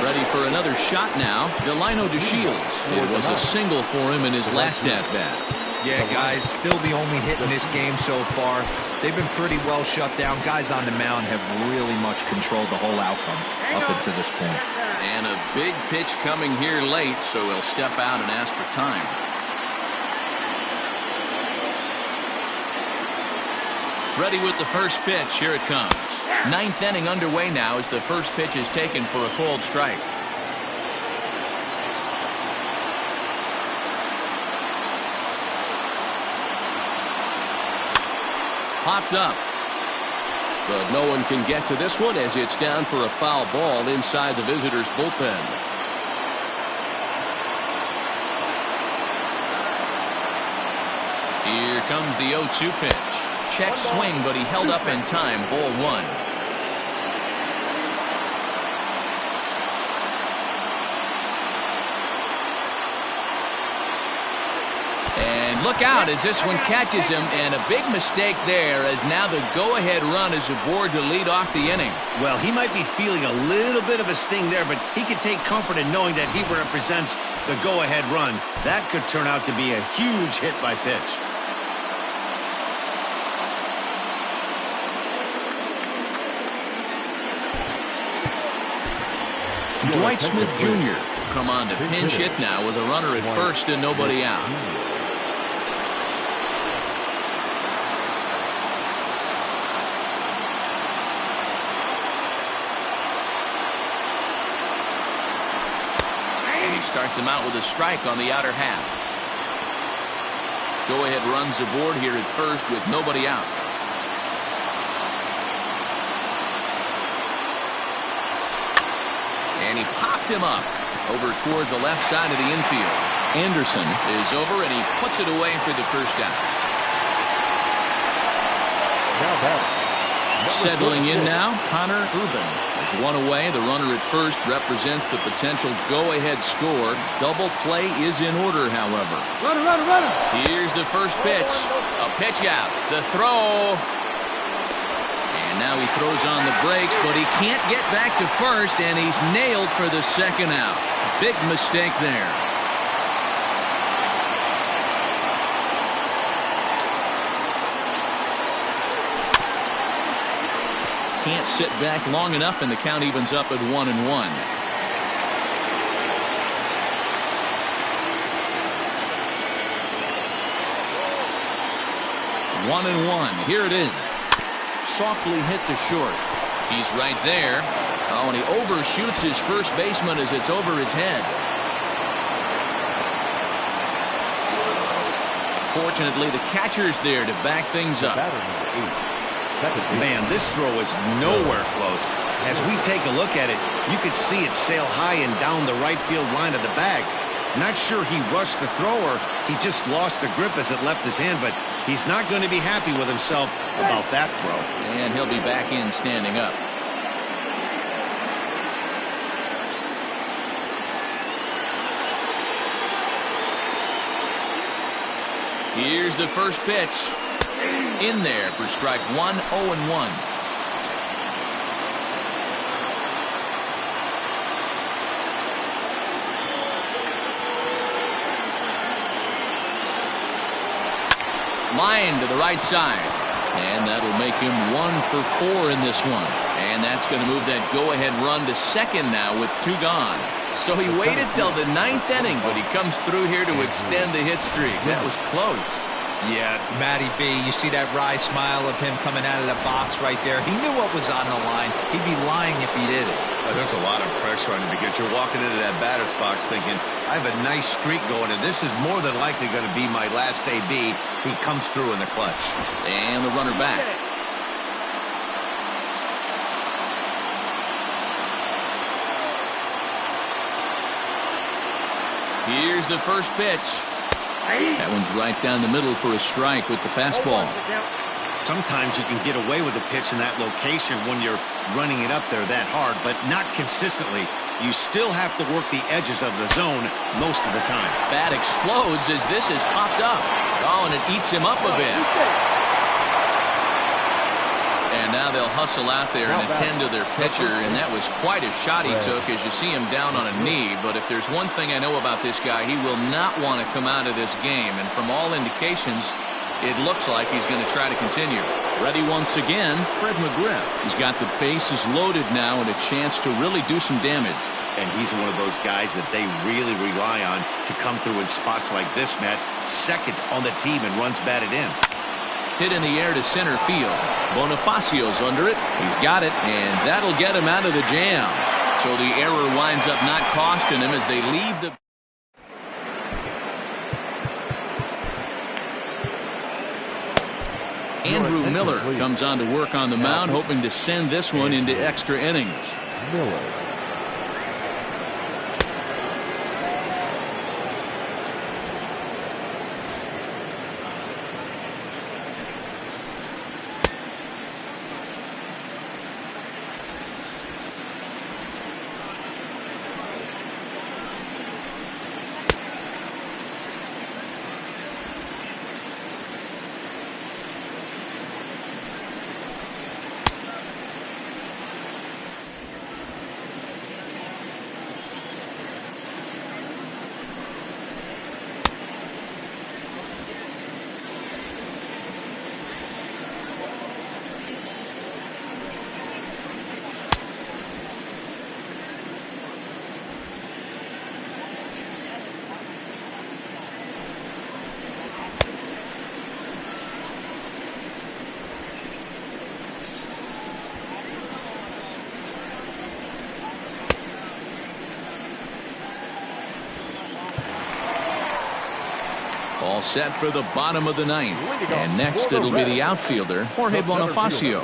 Ready for another shot now. Delino DeShields. It was a single for him in his last at-bat. Yeah, guys, still the only hit in this game so far. They've been pretty well shut down. Guys on the mound have really much controlled the whole outcome up until this point. And a big pitch coming here late, so he'll step out and ask for time. Ready with the first pitch. Here it comes. 9th inning underway now as the first pitch is taken for a called strike. Popped up. But no one can get to this one as it's down for a foul ball inside the visitors' bullpen. Here comes the 0-2 pitch. Check swing, but he held up in time. Ball 1. And look out as this one catches him, and a big mistake there as now the go-ahead run is aboard to lead off the inning. Well, he might be feeling a little bit of a sting there, but he can take comfort in knowing that he represents the go-ahead run. That could turn out to be a huge hit by pitch. Dwight Smith Jr. come on to pinch hit now with a runner at first and nobody out. And he starts him out with a strike on the outer half. Go ahead runs aboard here at first with nobody out. And he popped him up over toward the left side of the infield. Anderson is over, and he puts it away for the first out. Settling in now, Connor Urban. There's one away. The runner at first represents the potential go-ahead score. Double play is in order, however. Runner. Here's the first pitch. A pitch out. The throw. And now he throws on the brakes, but he can't get back to first, and he's nailed for the second out. Big mistake there. Can't sit back long enough, and the count evens up at 1-1. 1-1. Here it is. Softly hit to short. He's right there. Oh, and he overshoots his first baseman as it's over his head. Fortunately, the catcher's there to back things up. Man, this throw is nowhere close. As we take a look at it, you can see it sail high and down the right field line of the bag. Not sure he rushed the thrower. He just lost the grip as it left his hand, but he's not going to be happy with himself about that throw. And he'll be back in standing up. Here's the first pitch. In there for strike one, 0-1. Line to the right side. And that'll make him 1 for 4 in this one. And that's going to move that go-ahead run to second now with 2 gone. So he waited till the 9th inning, but he comes through here to extend the hit streak. That was close. Yeah, Matty B, you see that wry smile of him coming out of the box right there. He knew what was on the line. He'd be lying if he did it. There's a lot of pressure on you because you're walking into that batter's box thinking, I have a nice streak going, and this is more than likely going to be my last AB. He comes through in the clutch. And the runner back. Here's the first pitch. That one's right down the middle for a strike with the fastball. Sometimes you can get away with a pitch in that location when you're running it up there that hard, but not consistently. You still have to work the edges of the zone most of the time. Bat explodes as this has popped up. Oh, and it eats him up a bit. And now they'll hustle out there and attend to their pitcher, and that was quite a shot he took as you see him down on a knee. But if there's one thing I know about this guy, he will not want to come out of this game. And from all indications, it looks like he's going to try to continue. Ready once again, Fred McGriff. He's got the bases loaded now and a chance to really do some damage. And he's one of those guys that they really rely on to come through in spots like this, Matt. Second on the team and runs batted in. Hit in the air to center field. Bonifacio's under it. He's got it, and that'll get him out of the jam. So the error winds up not costing him as they leave the... Andrew Miller comes on to work on the mound, hoping to send this one into extra innings. Miller. All set for the bottom of the 9th. And next it'll be the outfielder, Jorge Bonifacio.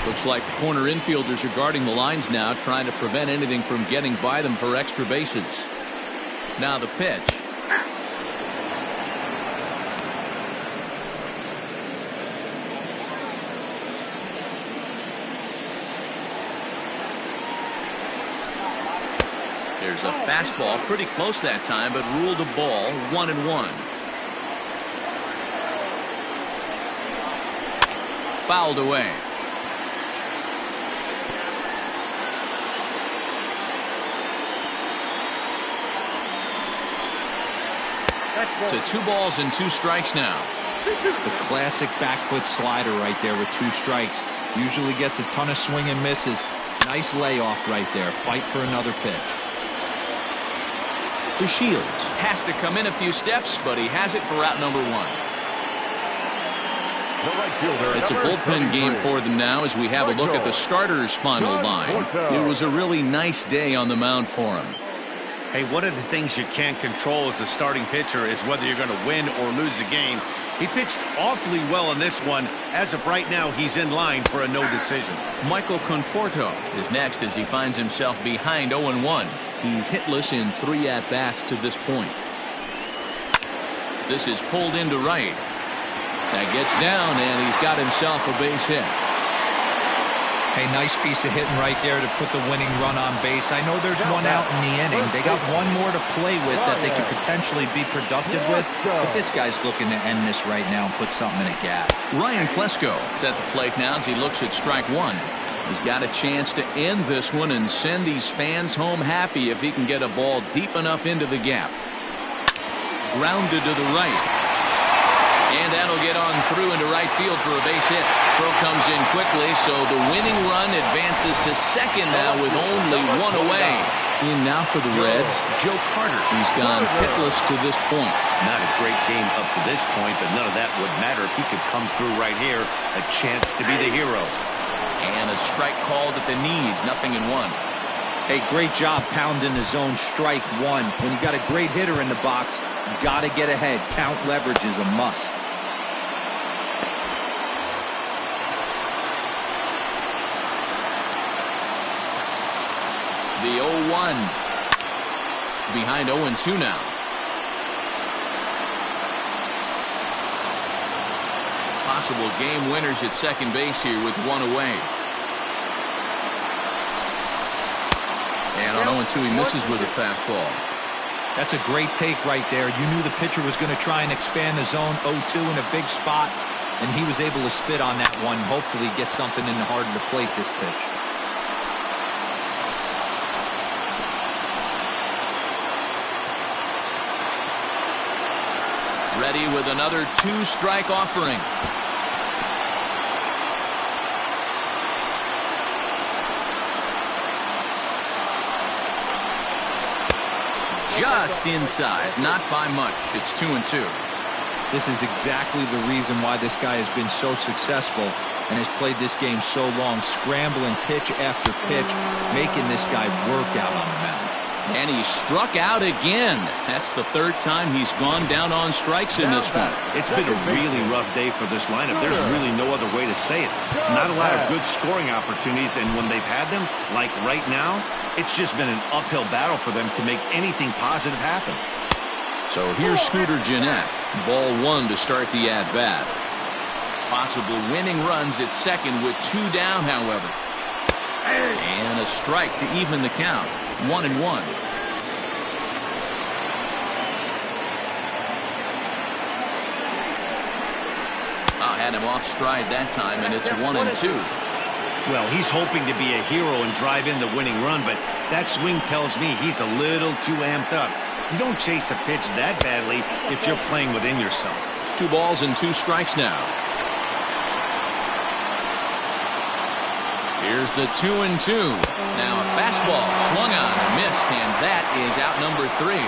Looks like the corner infielders are guarding the lines now, trying to prevent anything from getting by them for extra bases. Now the pitch. There's a fastball pretty close that time, but ruled a ball, 1-1. fouled away. To 2 balls and 2 strikes now. The classic back foot slider right there with 2 strikes. Usually gets a ton of swing and misses. Nice layoff right there. Fight for another pitch. The Shields has to come in a few steps, but he has it for route number 1. It's a bullpen game for them now as we have a look at the starters' final line. It was a really nice day on the mound for him. Hey, one of the things you can't control as a starting pitcher is whether you're going to win or lose a game. He pitched awfully well in this one. As of right now, he's in line for a no decision. Michael Conforto is next as he finds himself behind 0-1. He's hitless in 3 at-bats to this point. This is pulled into right. That gets down, and he's got himself a base hit. Hey, nice piece of hitting right there to put the winning run on base. I know there's 1 out in the inning. They got 1 more to play with that they could potentially be productive with. But this guy's looking to end this right now and put something in a gap. Ryan Klesko is at the plate now as he looks at strike 1. He's got a chance to end this one and send these fans home happy if he can get a ball deep enough into the gap. Grounded to the right. And that'll get on through into right field for a base hit. Throw comes in quickly, so the winning run advances to second now with only 1 away. In now for the Reds, Joe Carter. He's gone hitless to this point. Not a great game up to this point, but none of that would matter if he could come through right here. A chance to be the hero. And a strike called at the knees, 0-1. Hey, great job pounding the zone. Strike 1. When you got a great hitter in the box, you got to get ahead. Count leverage is a must. The 0-1 behind 0-2 now. Possible game winners at second base here with 1 away. And on 0-2 he misses with a fastball. That's a great take right there. You knew the pitcher was going to try and expand the zone. 0-2 in a big spot, and he was able to spit on that one. Hopefully get something in the heart of the plate this pitch. Ready with another 2-strike offering. Just inside, not by much. It's 2-2. This is exactly the reason why this guy has been so successful and has played this game so long, scrambling pitch after pitch, making this guy work out on the mound. And he struck out again. That's the 3rd time he's gone down on strikes in this one. It's been a really rough day for this lineup. There's really no other way to say it. Not a lot of good scoring opportunities, and when they've had them, like right now, it's just been an uphill battle for them to make anything positive happen. So here's Scooter Gennett. Ball 1 to start the at-bat. Possible winning runs at second with 2 down, however. And a strike to even the count. 1-1. Had him off stride that time, and it's 1-2. Well, he's hoping to be a hero and drive in the winning run, but that swing tells me he's a little too amped up. You don't chase a pitch that badly if you're playing within yourself. 2 balls and 2 strikes now. Here's the 2-2. Now a fastball swung on and missed, and that is out number 3.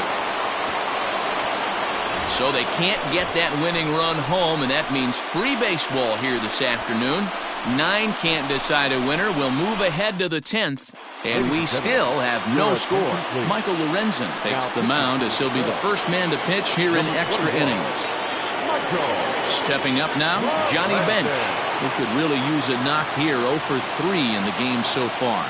So they can't get that winning run home, and that means free baseball here this afternoon. 9 can't decide a winner. We'll move ahead to the 10th, and we still have no score. Michael Lorenzen takes the mound as he'll be the first man to pitch here in extra innings. Stepping up now, Johnny Bench, who could really use a knock here. 0 for 3 in the game so far.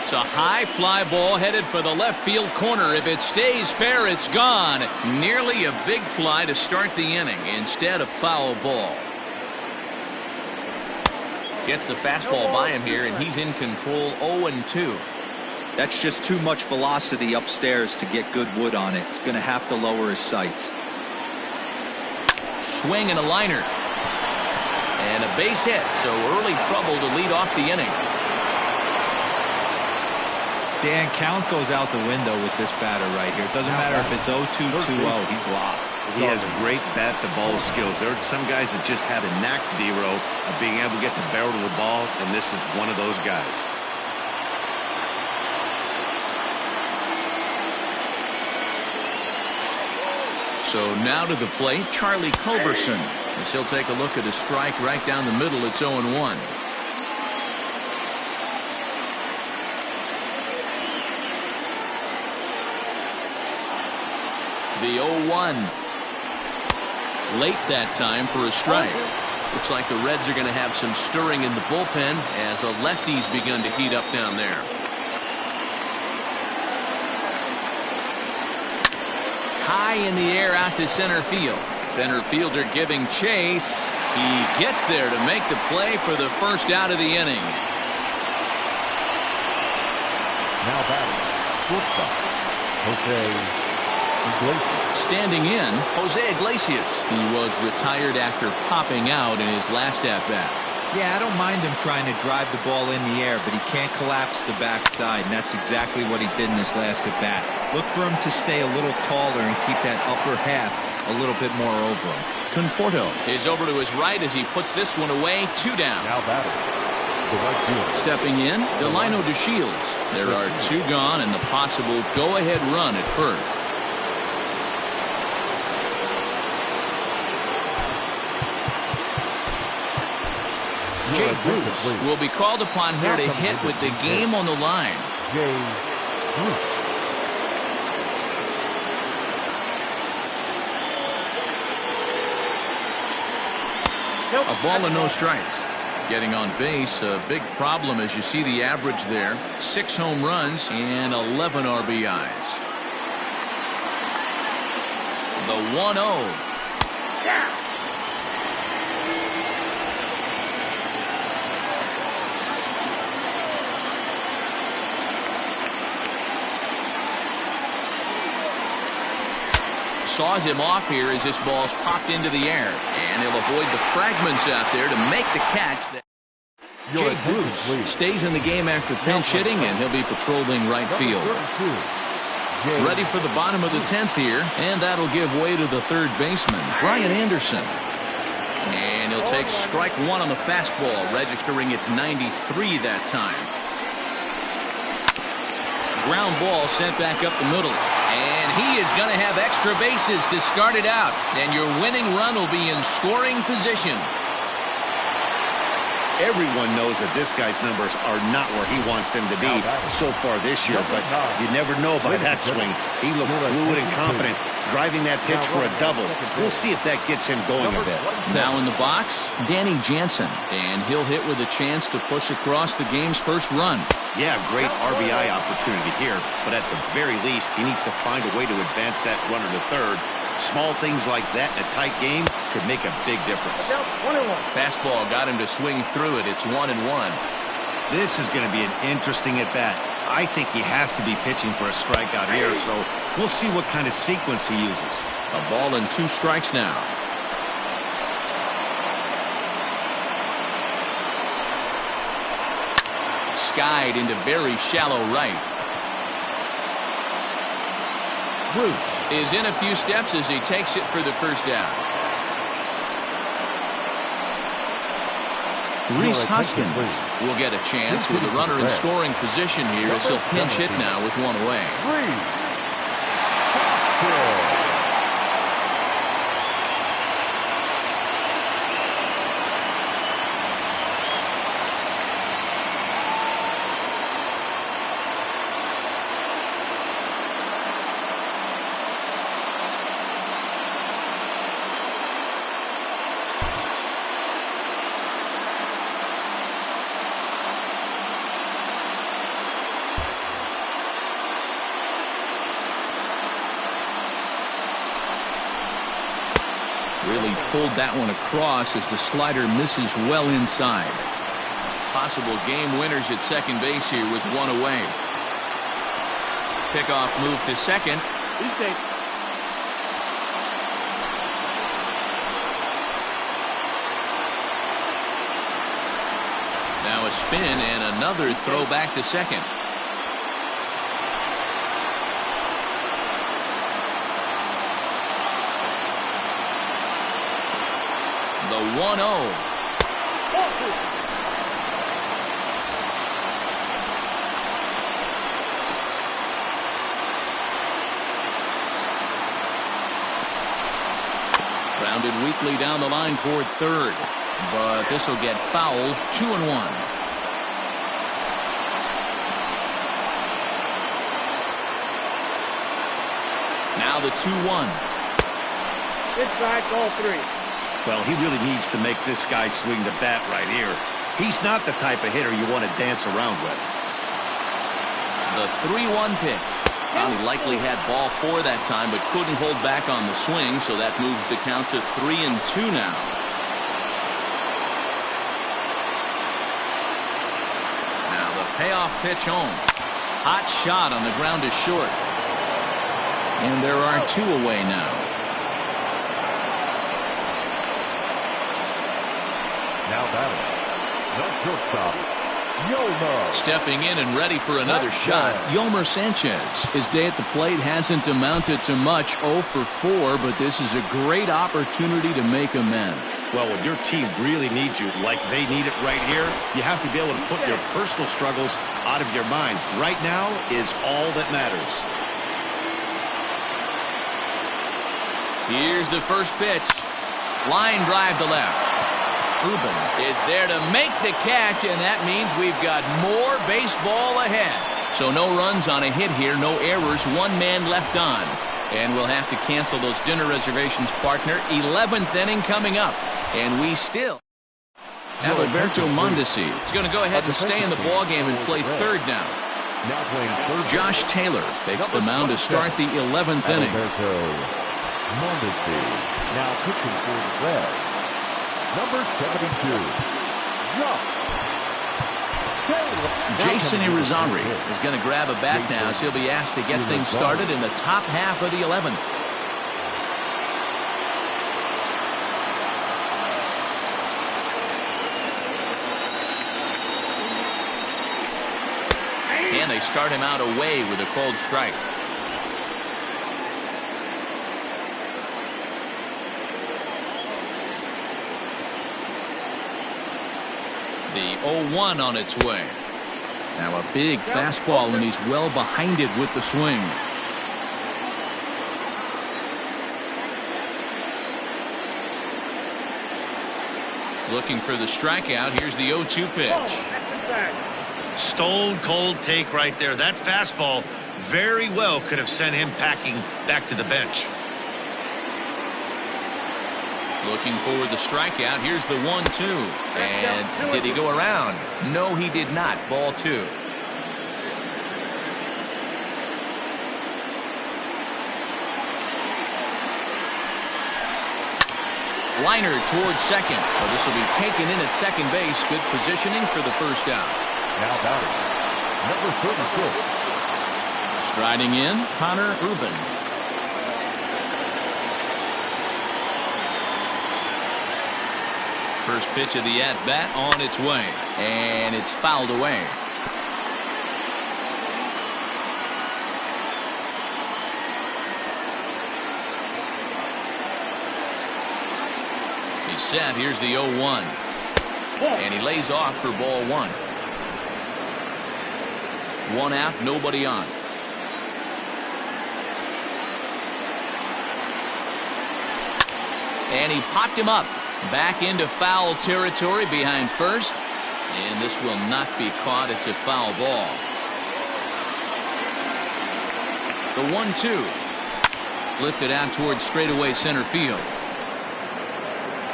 It's a high fly ball headed for the left field corner. If it stays fair, it's gone. Nearly a big fly to start the inning. Instead, a foul ball. Gets the fastball by him here, and he's in control. 0-2. That's just too much velocity upstairs to get good wood on it. It's going to have to lower his sights. Swing and a liner. And a base hit, so early trouble to lead off the inning. Dan, count goes out the window with this batter right here. It doesn't matter if it's 0-2, 2-0. He's locked. He has great bat-to-ball skills. There are some guys that just have a knack, D-Row, of being able to get the barrel of the ball, and this is one of those guys. So now to the plate, Charlie Culberson. As he'll take a look at a strike right down the middle. It's 0-1. The 0-1. Late that time for a strike. Looks like the Reds are going to have some stirring in the bullpen as a lefty's begun to heat up down there. High in the air out to center field. Center fielder giving chase. He gets there to make the play for the first out of the inning. Now batting, shortstop, Jose Iglesias. Standing in, Jose Iglesias. He was retired after popping out in his last at-bat. Yeah, I don't mind him trying to drive the ball in the air, but he can't collapse the backside, and that's exactly what he did in his last at-bat. Look for him to stay a little taller and keep that upper half a little bit more over him. Conforto is over to his right as he puts this one away. 2 down. Now batting, the right fielder. Stepping in, Delino DeShields. There are 2 gone and the possible go-ahead run at first. Jay Bruce will be called upon here to hit with the game on the line. Jay Bruce. A ball and no strikes. Getting on base, a big problem as you see the average there. 6 home runs and 11 RBIs. The 1-0. Saws him off here as this ball's popped into the air. And he'll avoid the fragments out there to make the catch. Jay Bruce stays in the game after pinch hitting, and he'll be patrolling right field. Ready for the bottom of the 10th here, and that'll give way to the third baseman, Brian Anderson. And he'll take strike 1 on the fastball, registering at 93 that time. Ground ball sent back up the middle. And he is going to have extra bases to start it out. And your winning run will be in scoring position. Everyone knows that this guy's numbers are not where he wants them to be so far this year, but you never know by that swing. He looked fluid and confident, driving that pitch for a double. We'll see if that gets him going a bit. Now in the box, Danny Jansen, and he'll hit with a chance to push across the game's first run. Yeah, great RBI opportunity here, but at the very least, he needs to find a way to advance that runner to third. Small things like that in a tight game could make a big difference. Fastball got him to swing through it. It's 1-1. This is going to be an interesting at-bat. I think he has to be pitching for a strikeout here, so we'll see what kind of sequence he uses. A ball and 2 strikes now. Skied into very shallow right. Bruce is in a few steps as he takes it for the first down. Reese Hoskins will get a chance with a runner in scoring position here as he'll pinch hit now with 1 away. Really pulled that one across as the slider misses well inside. Possible game winners at second base here with 1 away. Pickoff move to second. spin and another throw back to second. The 1-0. Grounded weakly down the line toward third, but this will get fouled. 2-1. Now the 2-1. Good strike, ball 3. Well, he really needs to make this guy swing the bat right here. He's not the type of hitter you want to dance around with. The 3-1 pitch. Well, he likely had ball 4 that time, but couldn't hold back on the swing, so that moves the count to 3-2 now. Now the payoff pitch home. Hot shot on the ground is short. And there are 2 away now. Now batting, the shortstop, Yolmer. Stepping in and ready for another shot, Yolmer Sanchez. His day at the plate hasn't amounted to much, 0 for 4, but this is a great opportunity to make amends. Well, when your team really needs you like they need it right here, you have to be able to put your personal struggles out of your mind. Right now is all that matters. Here's the first pitch. Line drive to left. Ruben is there to make the catch, and that means we've got more baseball ahead. So no runs on a hit here, no errors, 1 man left on. And we'll have to cancel those dinner reservations, partner. 11th inning coming up, and we still have Alberto Mondesi. He's going to go ahead and stay in the ballgame and play third now. Now playing third. Josh Taylor takes the mound to start the 11th inning. Alberto Mondesi now pitching for the Reds. Number 72, Jason Irizarry is going to grab a bat now, so he'll be asked to get things started in the top half of the 11th. And they start him out away with a cold strike. The 0-1 on its way. Now a big fastball, and he's well behind it with the swing. Looking for the strikeout. Here's the 0-2 pitch. Stone cold take right there. That fastball very well could have sent him packing back to the bench. Looking for the strikeout. Here's the 1-2. And did he go around? No, he did not. Ball 2. Liner towards second. Well, this will be taken in at second base. Good positioning for the first out. now batting, number 36. Striding in, Connor Urban. First pitch of the at-bat on its way, and it's fouled away. He's set. Here's the 0-1. And he lays off for ball 1. 1 out, nobody on. And he popped him up. Back into foul territory behind first. And this will not be caught. It's a foul ball. The 1-2. Lifted out towards straightaway center field.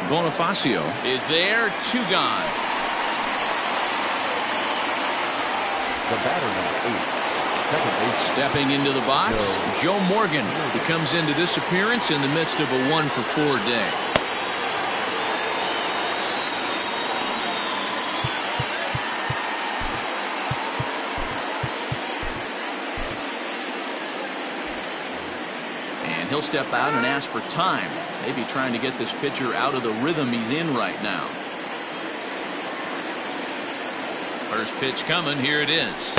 Bonifacio is there. 2 gone. The batter number 8. Stepping into the box, Joe Morgan. He comes into this appearance in the midst of a 1-for-4 day. And he'll step out and ask for time. Maybe trying to get this pitcher out of the rhythm he's in right now. First pitch coming. Here it is.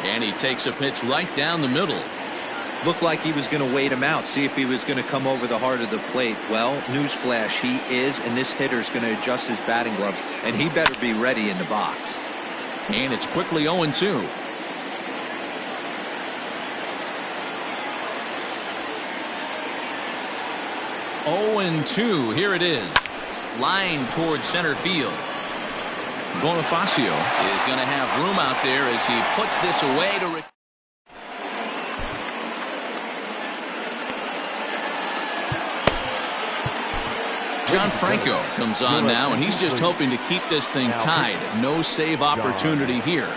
And he takes a pitch right down the middle. Looked like he was going to wait him out, see if he was going to come over the heart of the plate. Well, newsflash, he is, and this hitter's going to adjust his batting gloves, and he better be ready in the box. And it's quickly 0-2. Here it is. Line towards center field. Bonifacio is going to have room out there as he puts this away to. John Franco comes on now, and he's just hoping to keep this thing tied. No save opportunity here.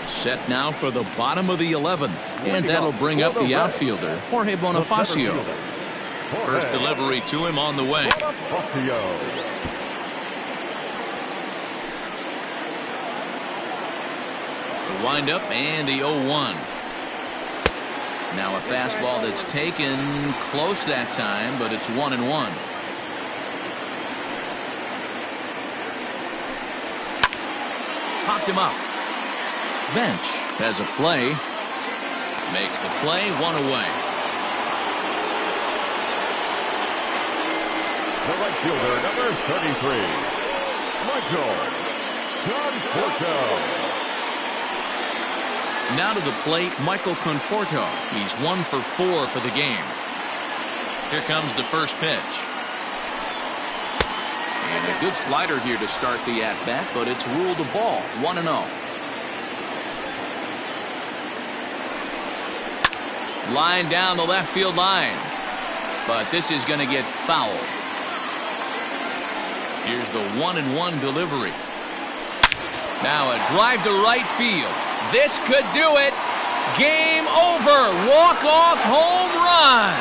Set now for the bottom of the 11th, and that'll bring up the outfielder, Jorge Bonifacio. First delivery to him on the way. The windup and the 0-1. Now a fastball that's taken close that time, but it's 1-1. Popped him up. Bench has a play. Makes the play, 1 away. The right fielder, number 33, Michael Conforto. Now to the plate, Michael Conforto. He's 1 for 4 for the game. Here comes the first pitch. And a good slider here to start the at-bat, but it's ruled a ball, 1-0. Line down the left field line, but this is going to get fouled. Here's the 1-1 delivery. Now a drive to right field. This could do it. Game over. Walk-off home run.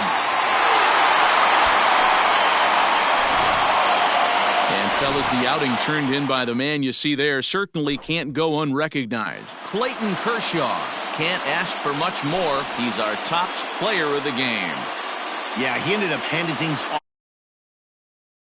And fellas, the outing turned in by the man you see there certainly can't go unrecognized. Clayton Kershaw. Can't ask for much more. He's our top player of the game. Yeah, he ended up handing things off.